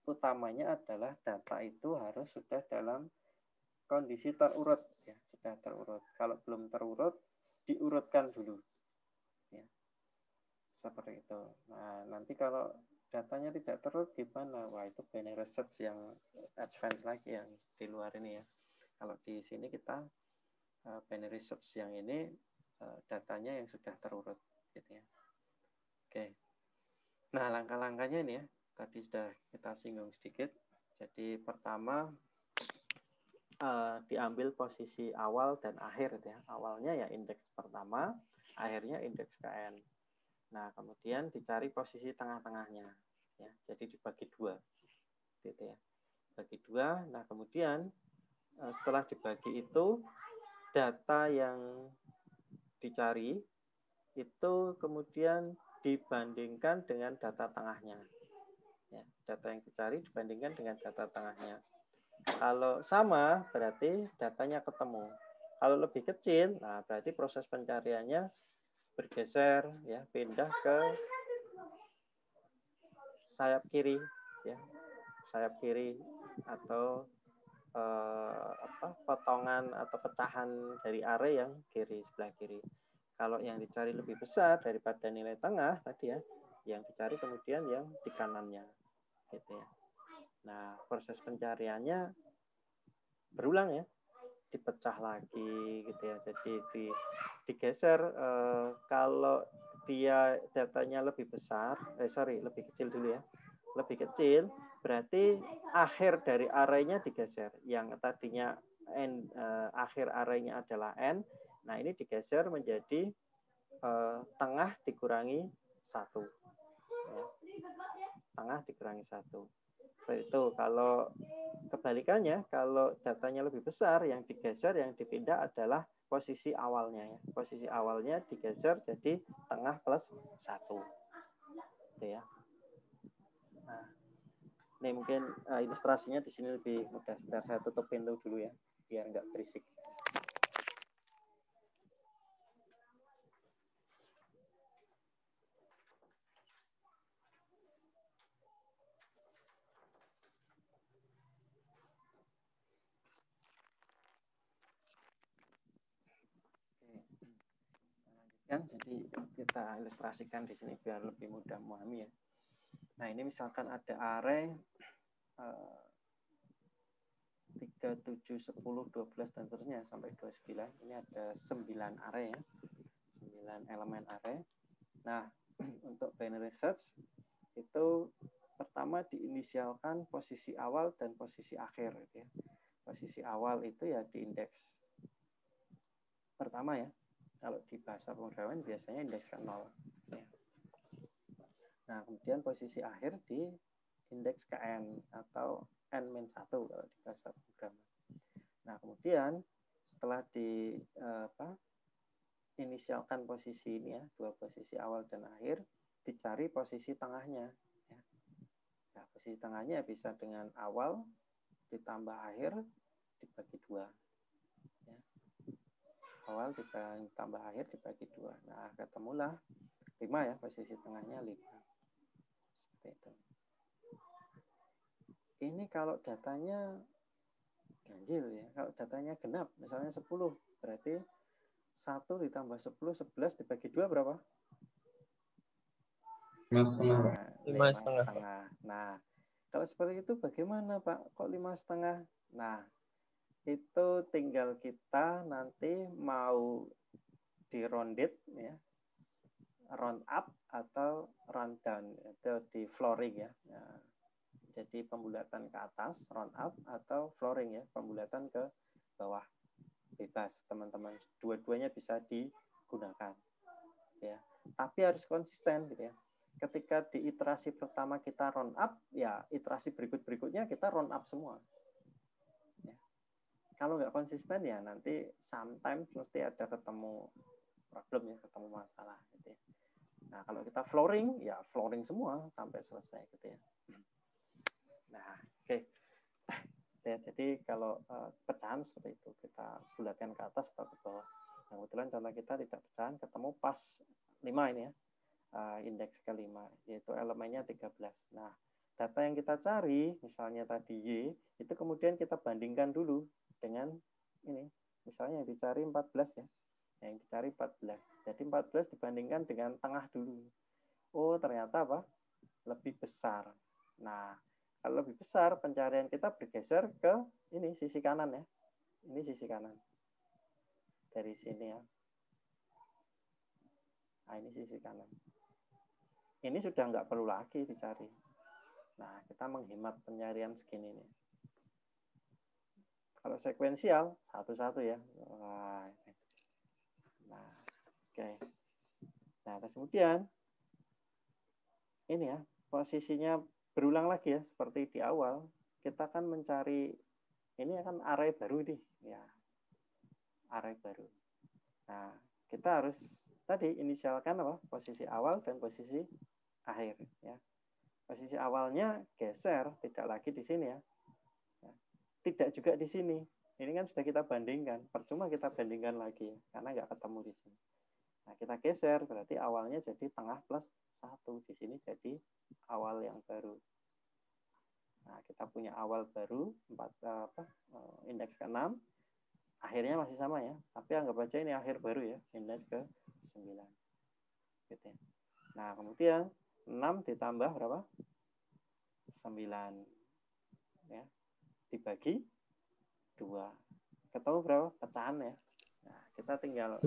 utamanya adalah data itu harus sudah dalam kondisi terurut ya, sudah terurut. Kalau belum terurut, diurutkan dulu. Ya. Seperti itu. Nah, nanti kalau datanya tidak terurut gimana? Wah, itu binary search yang advance lagi yang di luar ini ya. Kalau di sini kita binary search yang ini datanya yang sudah terurut gitu ya. Oke. Nah, langkah-langkahnya ini ya. Tadi sudah kita singgung sedikit. Jadi pertama diambil posisi awal dan akhir ya. Awalnya ya indeks pertama, akhirnya indeks KN. Nah, kemudian dicari posisi tengah-tengahnya ya. Jadi dibagi dua. Gitu ya. Bagi dua. Nah, kemudian setelah dibagi itu data yang dicari itu kemudian dibandingkan dengan data tengahnya. Ya, data yang dicari dibandingkan dengan data tengahnya. Kalau sama, berarti datanya ketemu. Kalau lebih kecil, nah berarti proses pencariannya bergeser, ya, pindah ke sayap kiri, ya, sayap kiri atau potongan atau pecahan dari array yang kiri sebelah kiri. Kalau yang dicari lebih besar daripada nilai tengah tadi ya, yang dicari kemudian yang di kanannya, gitu ya. Nah, proses pencariannya berulang ya, dipecah lagi gitu ya. Jadi digeser kalau dia datanya lebih besar, lebih kecil dulu ya. Lebih kecil berarti akhir dari array-nya digeser. Yang tadinya akhir array-nya adalah n, nah ini digeser menjadi tengah dikurangi 1. Ya. Tengah dikurangi 1. Seperti itu. Kalau kebalikannya, kalau datanya lebih besar, yang digeser, yang dipindah adalah posisi awalnya ya. Posisi awalnya digeser jadi tengah plus 1. Gitu ya. Nah, ini mungkin ilustrasinya di sini lebih mudah. Sebentar saya tutup pintu dulu ya, biar nggak berisik. Jadi kita ilustrasikan di sini biar lebih mudah memahami ya. Nah, ini misalkan ada array 3, 7, 10, 12 dan seterusnya sampai 29. Ini ada 9 array ya. 9 elemen array. Nah, untuk binary search itu pertama diinisialkan posisi awal dan posisi akhir gitu ya. Posisi awal itu ya di indeks pertama ya. Kalau di bahasa pemrograman biasanya indeks 0. Ya. Nah, kemudian posisi akhir di indeks KN atau N-1 kalau di bahasa pemrograman. Nah, kemudian setelah inisialkan posisi ini ya, dua posisi awal dan akhir, dicari posisi tengahnya. Ya. Nah, posisi tengahnya bisa dengan awal ditambah akhir dibagi 2. Ya. Awal ditambah akhir dibagi 2. Nah, ketemulah 5 ya, posisi tengahnya 5. Seperti itu. Ini kalau datanya ganjil ya, kalau datanya genap, misalnya 10, berarti 1 ditambah 10, 11 dibagi 2 berapa? 5,5. Nah, kalau seperti itu bagaimana Pak? Kok 5,5? Nah, itu tinggal kita nanti mau di rounded ya, round up atau round down, itu di flooring ya. Nah, jadi pembulatan ke atas round up atau flooring ya, pembulatan ke bawah, bebas teman-teman, dua-duanya bisa digunakan ya, tapi harus konsisten gitu ya. Ketika di iterasi pertama kita round up, ya iterasi berikutnya kita round up semua ya. Kalau nggak konsisten ya nanti sometimes mesti ada ketemu problem ya, ketemu masalah gitu ya. Nah, kalau kita flooring, ya flooring semua sampai selesai gitu ya. Nah, oke. Ya, jadi kalau pecahan seperti itu, kita bulatkan ke atas atau ke bawah. Nah, kebetulan contoh kita tidak pecahan, ketemu pas 5 ini ya, indeks ke-5, yaitu elemennya 13. Nah, data yang kita cari, misalnya tadi Y, itu kemudian kita bandingkan dulu dengan ini. Misalnya yang dicari 14 ya. Yang dicari 14. Jadi 14 dibandingkan dengan tengah dulu. Oh, ternyata apa? Lebih besar. Nah, kalau lebih besar, pencarian kita bergeser ke ini, sisi kanan ya. Ini sisi kanan. Dari sini ya. Nah, ini sisi kanan. Ini sudah nggak perlu lagi dicari. Nah, kita menghemat pencarian segini nih. Kalau sekuensial, satu-satu ya. Nah, oke. Nah, terus kemudian, ini ya, posisinya berulang lagi ya, seperti di awal. Kita akan mencari, ini akan array baru nih. Ya, array baru. Nah, kita harus tadi inisialkan apa? Posisi awal dan posisi akhir ya. Posisi awalnya geser, tidak lagi di sini ya. Tidak juga di sini. Ini kan sudah kita bandingkan. Percuma kita bandingkan lagi karena nggak ketemu di sini. Nah, kita geser berarti awalnya jadi tengah plus 1. Di sini jadi awal yang baru. Nah, kita punya awal baru indeks ke-6. Akhirnya masih sama ya, tapi anggap aja ini akhir baru ya, indeks ke-9. Gitu ya. Nah, kemudian 6 ditambah berapa? 9. Ya. Dibagi 2. Ketemu berapa? Pecahan ya. Nah, kita tinggal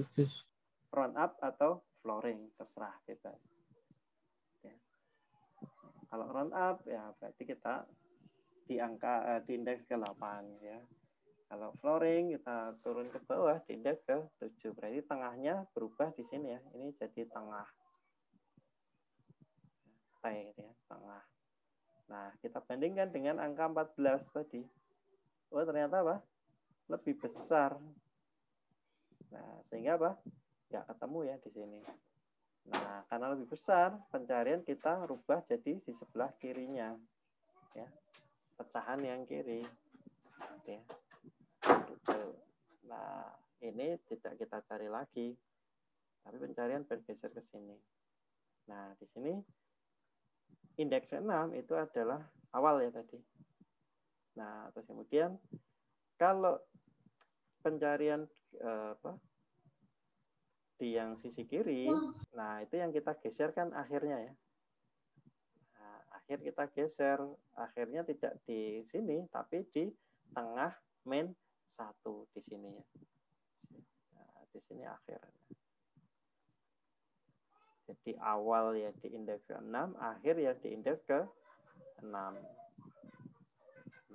round up atau flooring, terserah bebas. Ya. Kalau round up ya berarti kita di angka di indeks ke-8 ya. Kalau flooring kita turun ke bawah di indeks ke-7. Berarti tengahnya berubah di sini ya. Ini jadi tengah. T ya, tengah. Nah, kita bandingkan dengan angka 14 tadi. Oh, ternyata apa? Lebih besar. Nah, sehingga apa? Nggak ketemu ya di sini. Nah, karena lebih besar, pencarian kita rubah jadi di sebelah kirinya. Ya. Pecahan yang kiri. Ya. Nah, ini tidak kita cari lagi, tapi pencarian bergeser ke sini. Nah, di sini indeks 6 itu adalah awal ya tadi. Nah, terus kemudian kalau pencarian di yang sisi kiri, nah itu yang kita geser kan akhirnya ya. Nah, akhir kita geser, akhirnya tidak di sini, tapi di tengah main 1 di sini ya. Nah, di sini akhir. Jadi awal ya di indeks ke-6, akhir ya di indeks ke-6.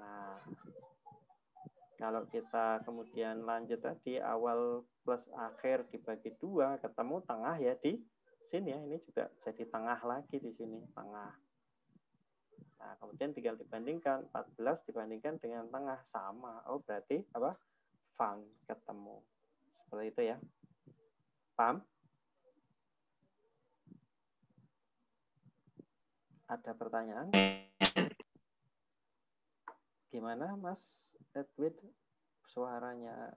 Nah, kalau kita kemudian lanjut tadi, awal plus akhir dibagi 2, ketemu tengah ya di sini ya. Ini juga jadi tengah lagi di sini, tengah. Nah, kemudian tinggal dibandingkan, 14 dibandingkan dengan tengah, sama. Oh, berarti apa? Found, ketemu. Seperti itu ya. Paham? Ada pertanyaan? Gimana, Mas Edwin? Suaranya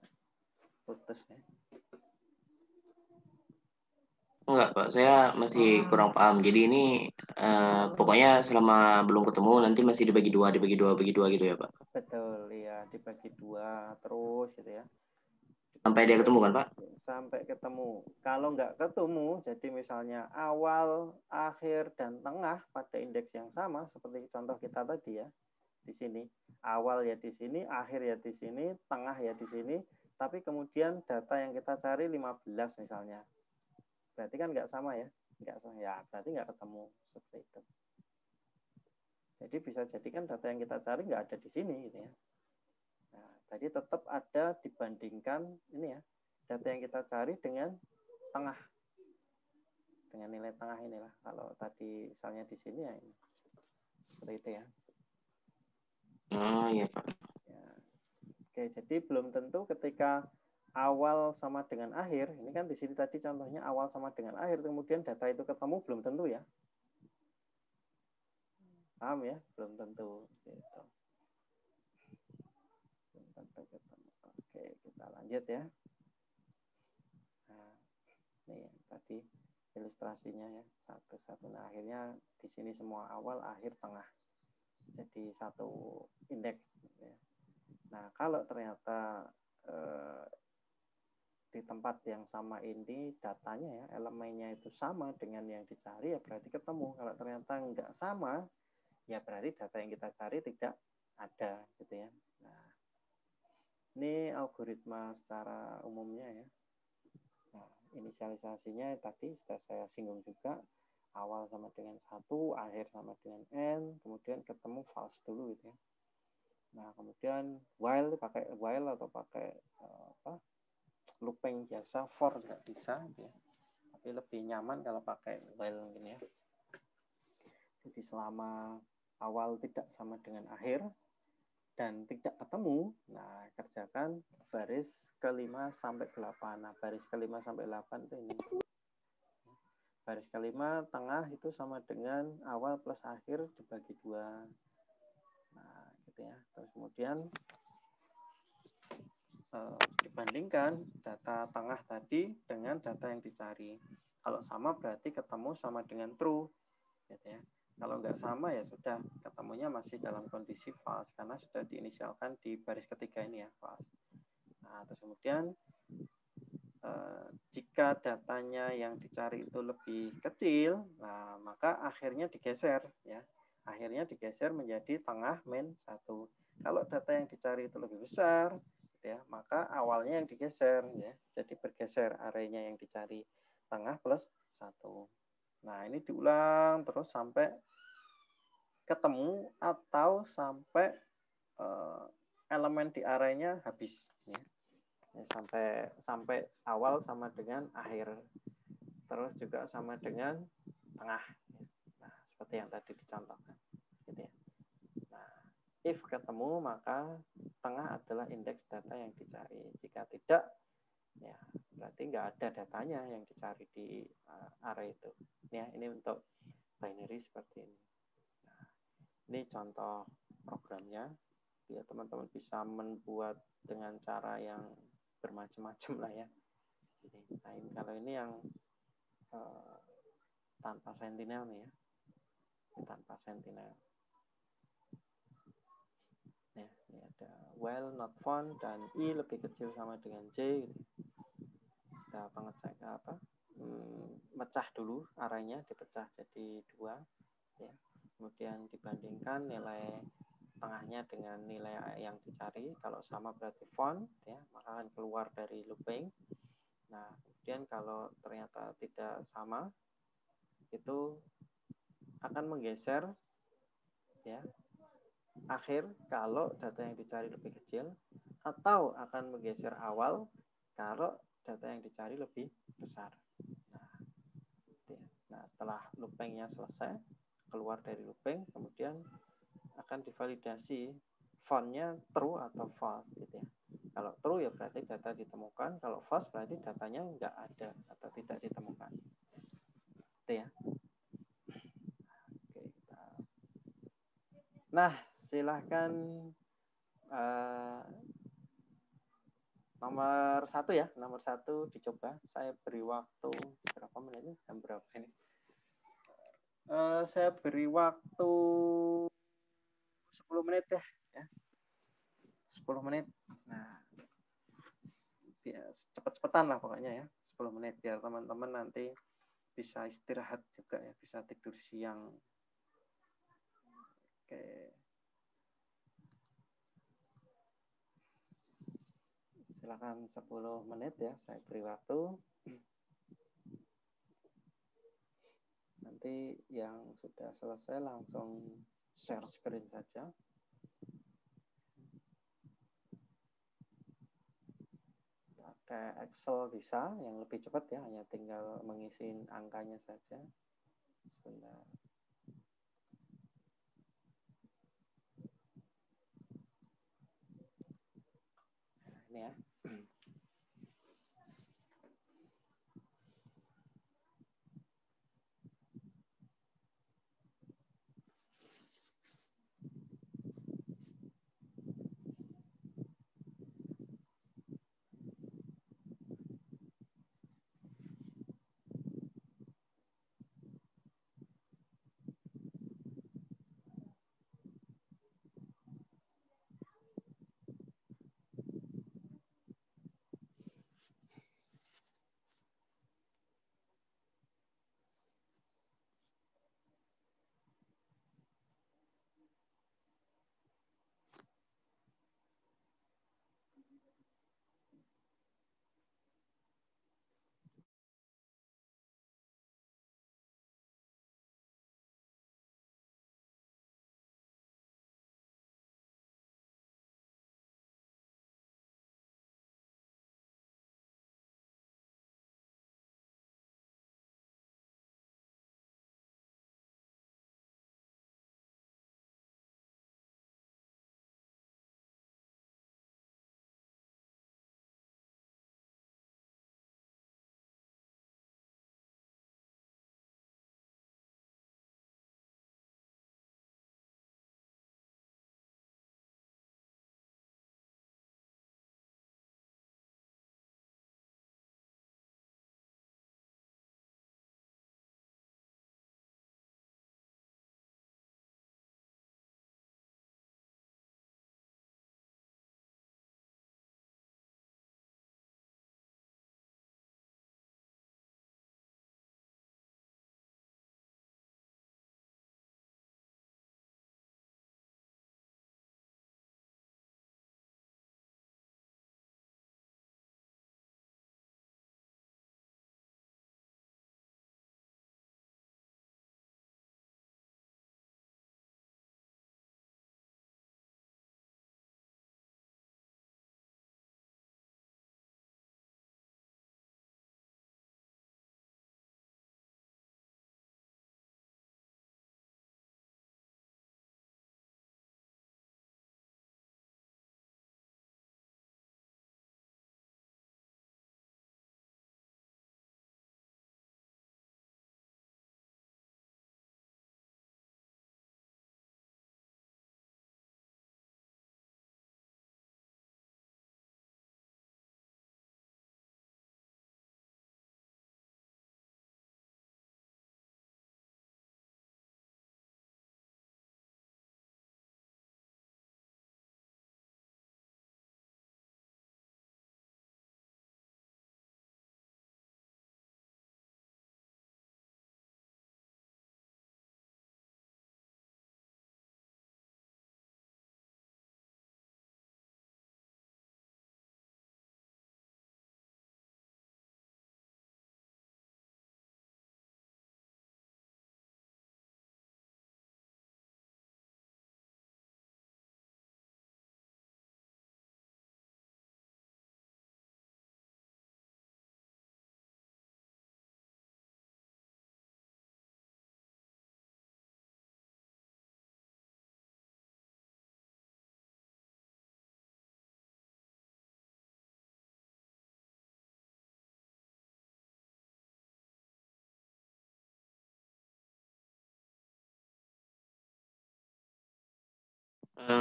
putus ya? Enggak, Pak. Saya masih kurang paham. Jadi ini pokoknya selama belum ketemu nanti masih dibagi dua gitu ya, Pak? Betul, ya. Dibagi 2 terus gitu ya. Sampai dia ketemu kan, Pak? Sampai ketemu. Kalau nggak ketemu, jadi misalnya awal, akhir, dan tengah pada indeks yang sama, seperti contoh kita tadi ya, di sini. Awal ya di sini, akhir ya di sini, tengah ya di sini, tapi kemudian data yang kita cari 15 misalnya. Berarti kan nggak sama ya. Berarti nggak ketemu seperti itu. Jadi bisa jadi kan data yang kita cari nggak ada di sini gitu ya. Nah, jadi tetap ada dibandingkan ini ya, data yang kita cari dengan tengah. Dengan nilai tengah inilah. Kalau tadi misalnya di sini ya ini. Seperti itu ya. Oh iya Pak. Ya. Oke, jadi belum tentu ketika awal sama dengan akhir, ini kan di sini tadi contohnya awal sama dengan akhir, kemudian data itu ketemu, belum tentu ya. Paham ya? Belum tentu. Gitu. Belum tentu ketemu. Oke, kita lanjut ya. Nah, ini tadi ilustrasinya ya, satu-satu. Nah, akhirnya di sini semua awal, akhir, tengah. Jadi satu indeks. Ya. Nah, kalau ternyata di tempat yang sama ini datanya ya, elemennya itu sama dengan yang dicari, ya berarti ketemu. Kalau ternyata nggak sama, ya berarti data yang kita cari tidak ada, gitu ya. Nah, ini algoritma secara umumnya ya. Nah, inisialisasinya tadi sudah saya singgung juga. Awal sama dengan 1, akhir sama dengan n, kemudian ketemu false dulu gitu ya. Nah, kemudian while pakai while atau pakai looping biasa, for nggak bisa gitu ya. Tapi lebih nyaman kalau pakai while mungkin ya. Jadi selama awal tidak sama dengan akhir dan tidak ketemu, nah kerjakan baris ke-5 sampai 8. Nah, baris ke-5 sampai 8 itu ini. Baris ke-5 tengah itu sama dengan awal plus akhir dibagi 2. Nah, gitu ya. Terus kemudian dibandingkan data tengah tadi dengan data yang dicari. Kalau sama berarti ketemu sama dengan true, gitu ya. Kalau nggak sama ya sudah, ketemunya masih dalam kondisi false karena sudah diinisialkan di baris ketiga ini ya, false. Nah, terus kemudian jika datanya yang dicari itu lebih kecil, nah maka akhirnya digeser ya. Akhirnya digeser menjadi tengah min 1. Kalau data yang dicari itu lebih besar, ya, maka awalnya yang digeser ya. Jadi bergeser arenya yang dicari tengah plus 1. Nah, ini diulang terus sampai ketemu atau sampai elemen di arenya habis ya. Ya, sampai awal sama dengan akhir, terus juga sama dengan tengah. Nah, seperti yang tadi dicontohkan, gitu ya. Nah, if ketemu maka tengah adalah indeks data yang dicari. Jika tidak, ya berarti nggak ada datanya yang dicari di array itu. Ya, ini untuk binary seperti ini. Nah, ini contoh programnya. Ya, teman-teman bisa membuat dengan cara yang bermacam-macam lah ya. Nah, kalau ini yang tanpa sentinel nih ya, tanpa sentinel. Ya, ini ada while not found dan i lebih kecil sama dengan j. Kita pengecek mecah dulu arahnya, dipecah jadi 2 ya. Kemudian dibandingkan nilai tengahnya dengan nilai yang dicari. Kalau sama berarti found ya, maka akan keluar dari looping. Nah, kemudian kalau ternyata tidak sama, itu akan menggeser ya akhir kalau data yang dicari lebih kecil, atau akan menggeser awal kalau data yang dicari lebih besar. Nah, setelah loopingnya selesai, keluar dari looping, kemudian akan divalidasi found-nya true atau false gitu ya. Kalau true ya berarti data ditemukan, kalau false berarti datanya nggak ada atau tidak ditemukan. Gitu ya. Oke, Nah, silahkan nomor 1 ya, nomor 1 dicoba. Saya beri waktu berapa menit? Jam berapa ini? Saya beri waktu 10 menit ya. 10 menit. Nah, ya, cepet-cepetan lah pokoknya ya. 10 menit biar teman-teman nanti bisa istirahat juga ya, bisa tidur siang. Oke. Silakan 10 menit ya, saya beri waktu. Nanti yang sudah selesai langsung share screen saja. Pakai Excel bisa, yang lebih cepat ya, hanya tinggal mengisi angkanya saja. Sebentar. Nah, ini ya.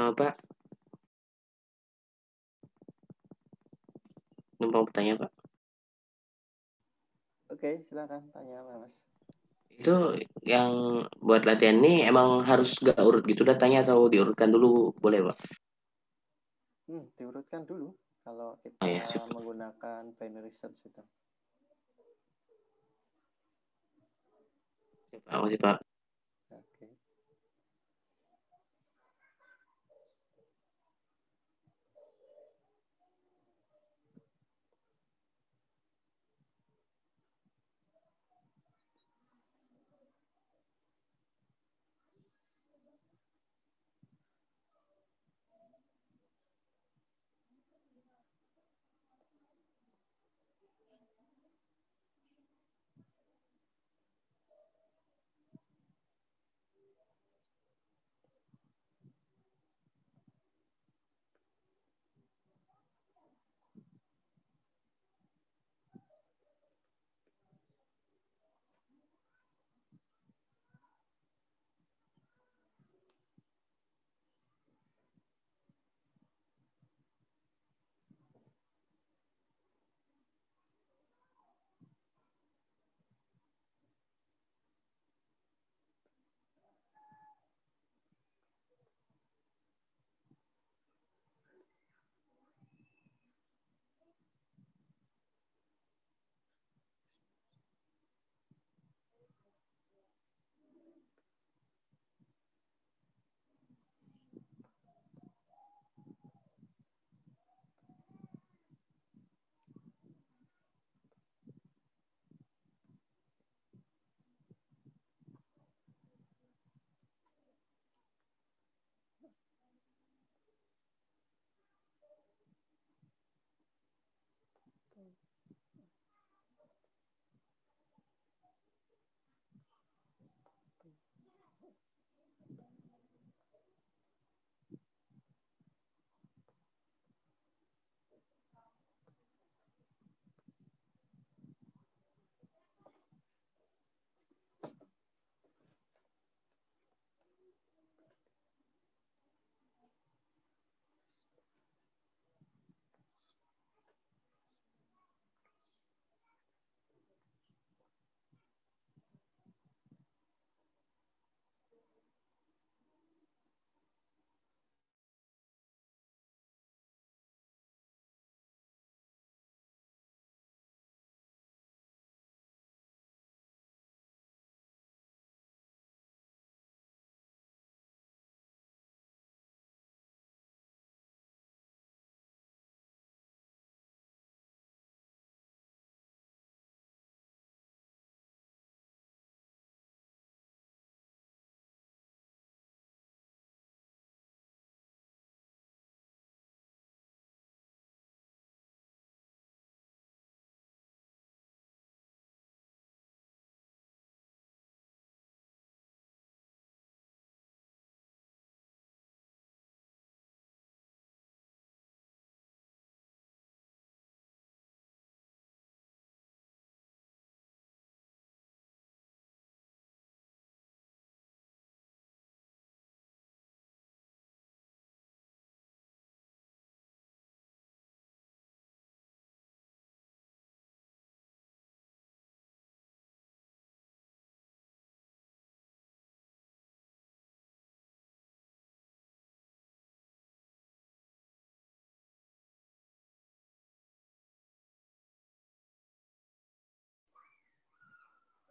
Pak, numpang bertanya Pak. Oke, silakan tanya Mas. Itu yang buat latihan ini emang harus gak urut gitu datanya atau diurutkan dulu boleh Pak? Diurutkan dulu kalau kita Oh ya, sip. menggunakan binary search itu. Makasih Pak. Oke.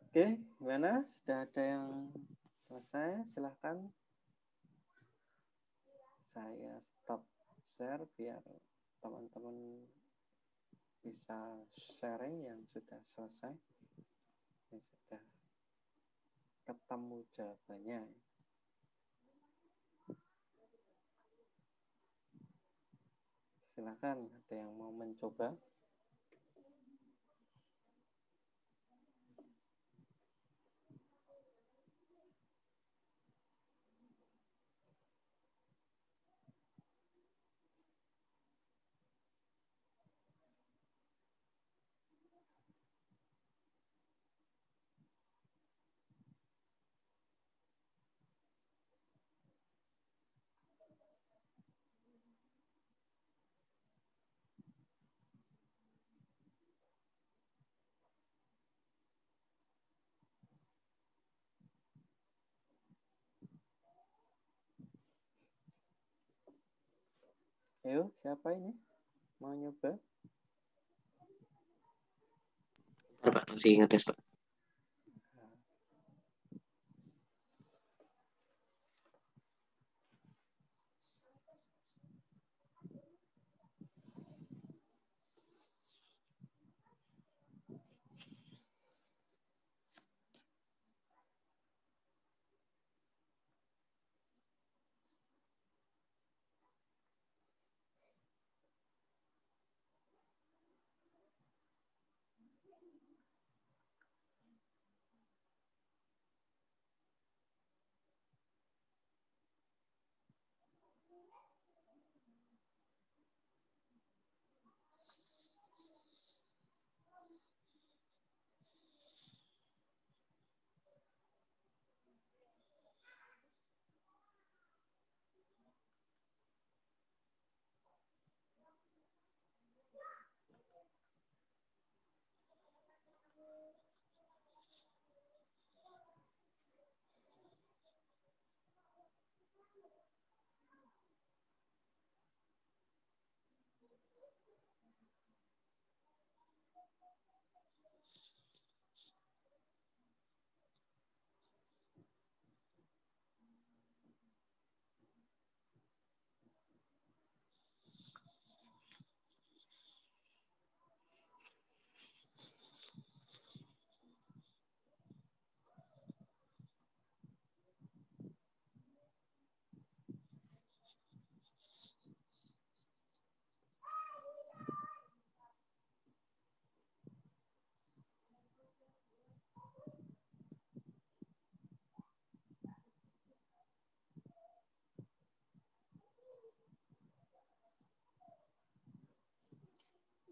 Oke, gimana? Sudah ada yang selesai? Silahkan. Saya stop share biar teman-teman bisa sharing yang sudah selesai. Yang sudah ketemu jawabannya. Silahkan, ada yang mau mencoba? Ayo, siapa ini? Mau nyoba? Bentar, Pak, masih ngetes, Pak.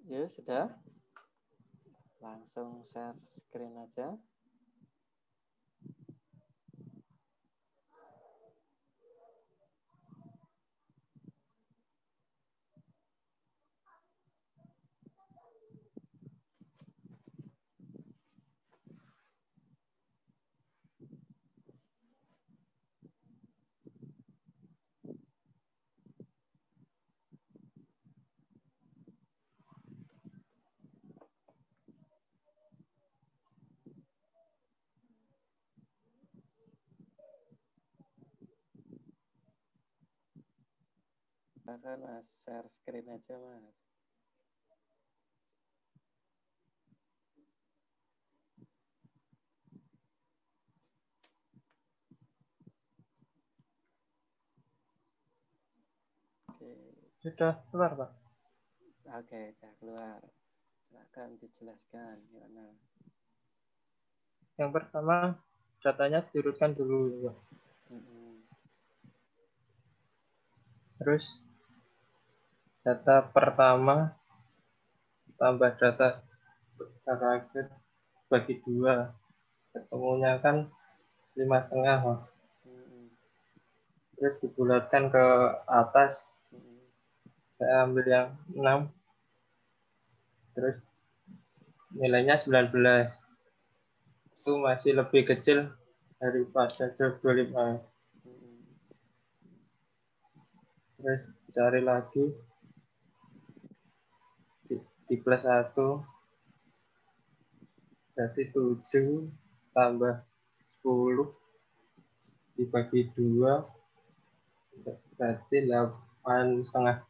Ya, sudah. Langsung share screen aja. Silakan Mas, share screen aja Mas. Oke, Sudah keluar, Pak. oke, udah keluar. Silakan dijelaskan gimana. Yang pertama, datanya diurutkan dulu, Pak. Terus data pertama tambah data terakhir bagi 2. Ketemunya kan 5,5, Pak. Terus dibulatkan ke atas. Saya ambil yang 6. Terus nilainya 19. Itu masih lebih kecil daripada 25. Terus cari lagi di plus 1 jadi 7. tambah 10 dibagi 2 berarti 8,5.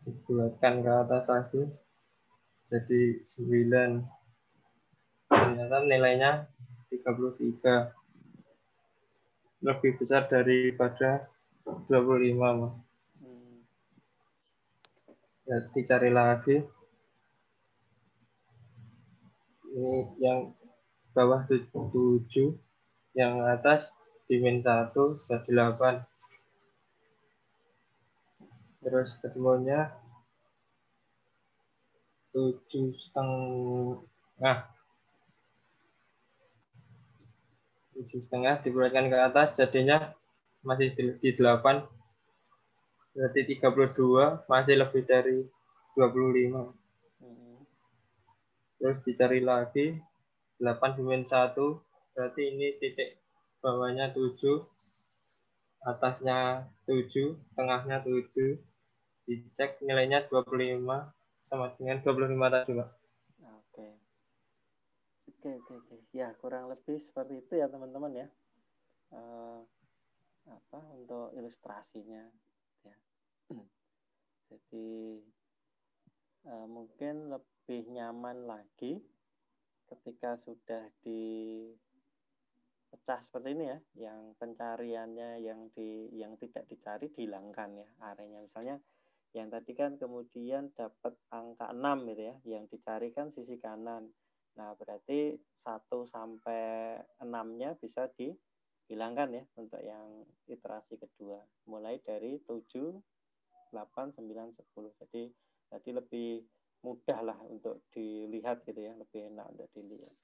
Dibulatkan ke atas lagi jadi 9. Ternyata nilainya 33. Lebih besar daripada 25. Mas. Jadi cari lagi. Ini yang bawah 7, yang atas dimin 1 jadi 8. Terus ketemunya 7,5. 7,5 dibulatkan ke atas jadinya masih di 8. Berarti 32 masih lebih dari 25. Terus dicari lagi 8 dimin 1 berarti ini titik bawahnya 7, atasnya 7, tengahnya 7. Dicek nilainya 25 sama dengan 25 tadi, Pak. Oke. Ya, kurang lebih seperti itu ya teman-teman ya. Untuk ilustrasinya ya. Jadi mungkin lebih nyaman lagi ketika sudah dipecah seperti ini ya, yang pencariannya yang tidak dicari dihilangkan ya arenya. Misalnya yang tadi kan kemudian dapat angka 6 gitu ya, yang dicari kan sisi kanan. Nah, berarti 1 sampai 6-nya bisa dihilangkan ya untuk yang iterasi kedua. Mulai dari 7, 8, 9, 10. Jadi lebih mudah lah untuk dilihat gitu ya, lebih enak untuk dilihat.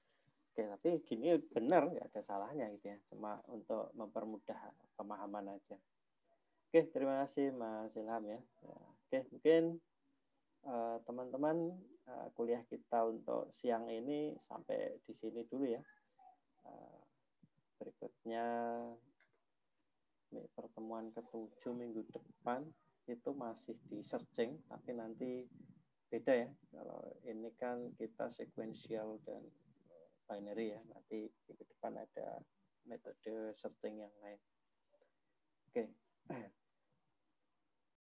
Oke, tapi gini benar, nggak ada salahnya gitu ya, cuma untuk mempermudah pemahaman aja. Oke, terima kasih Mas Ilham ya. Oke, mungkin teman-teman kuliah kita untuk siang ini sampai di sini dulu ya. Berikutnya pertemuan ke-7 minggu depan itu masih di searching, tapi nanti beda ya. Kalau ini kan kita sequential dan binary ya. Nanti minggu depan ada metode searching yang lain.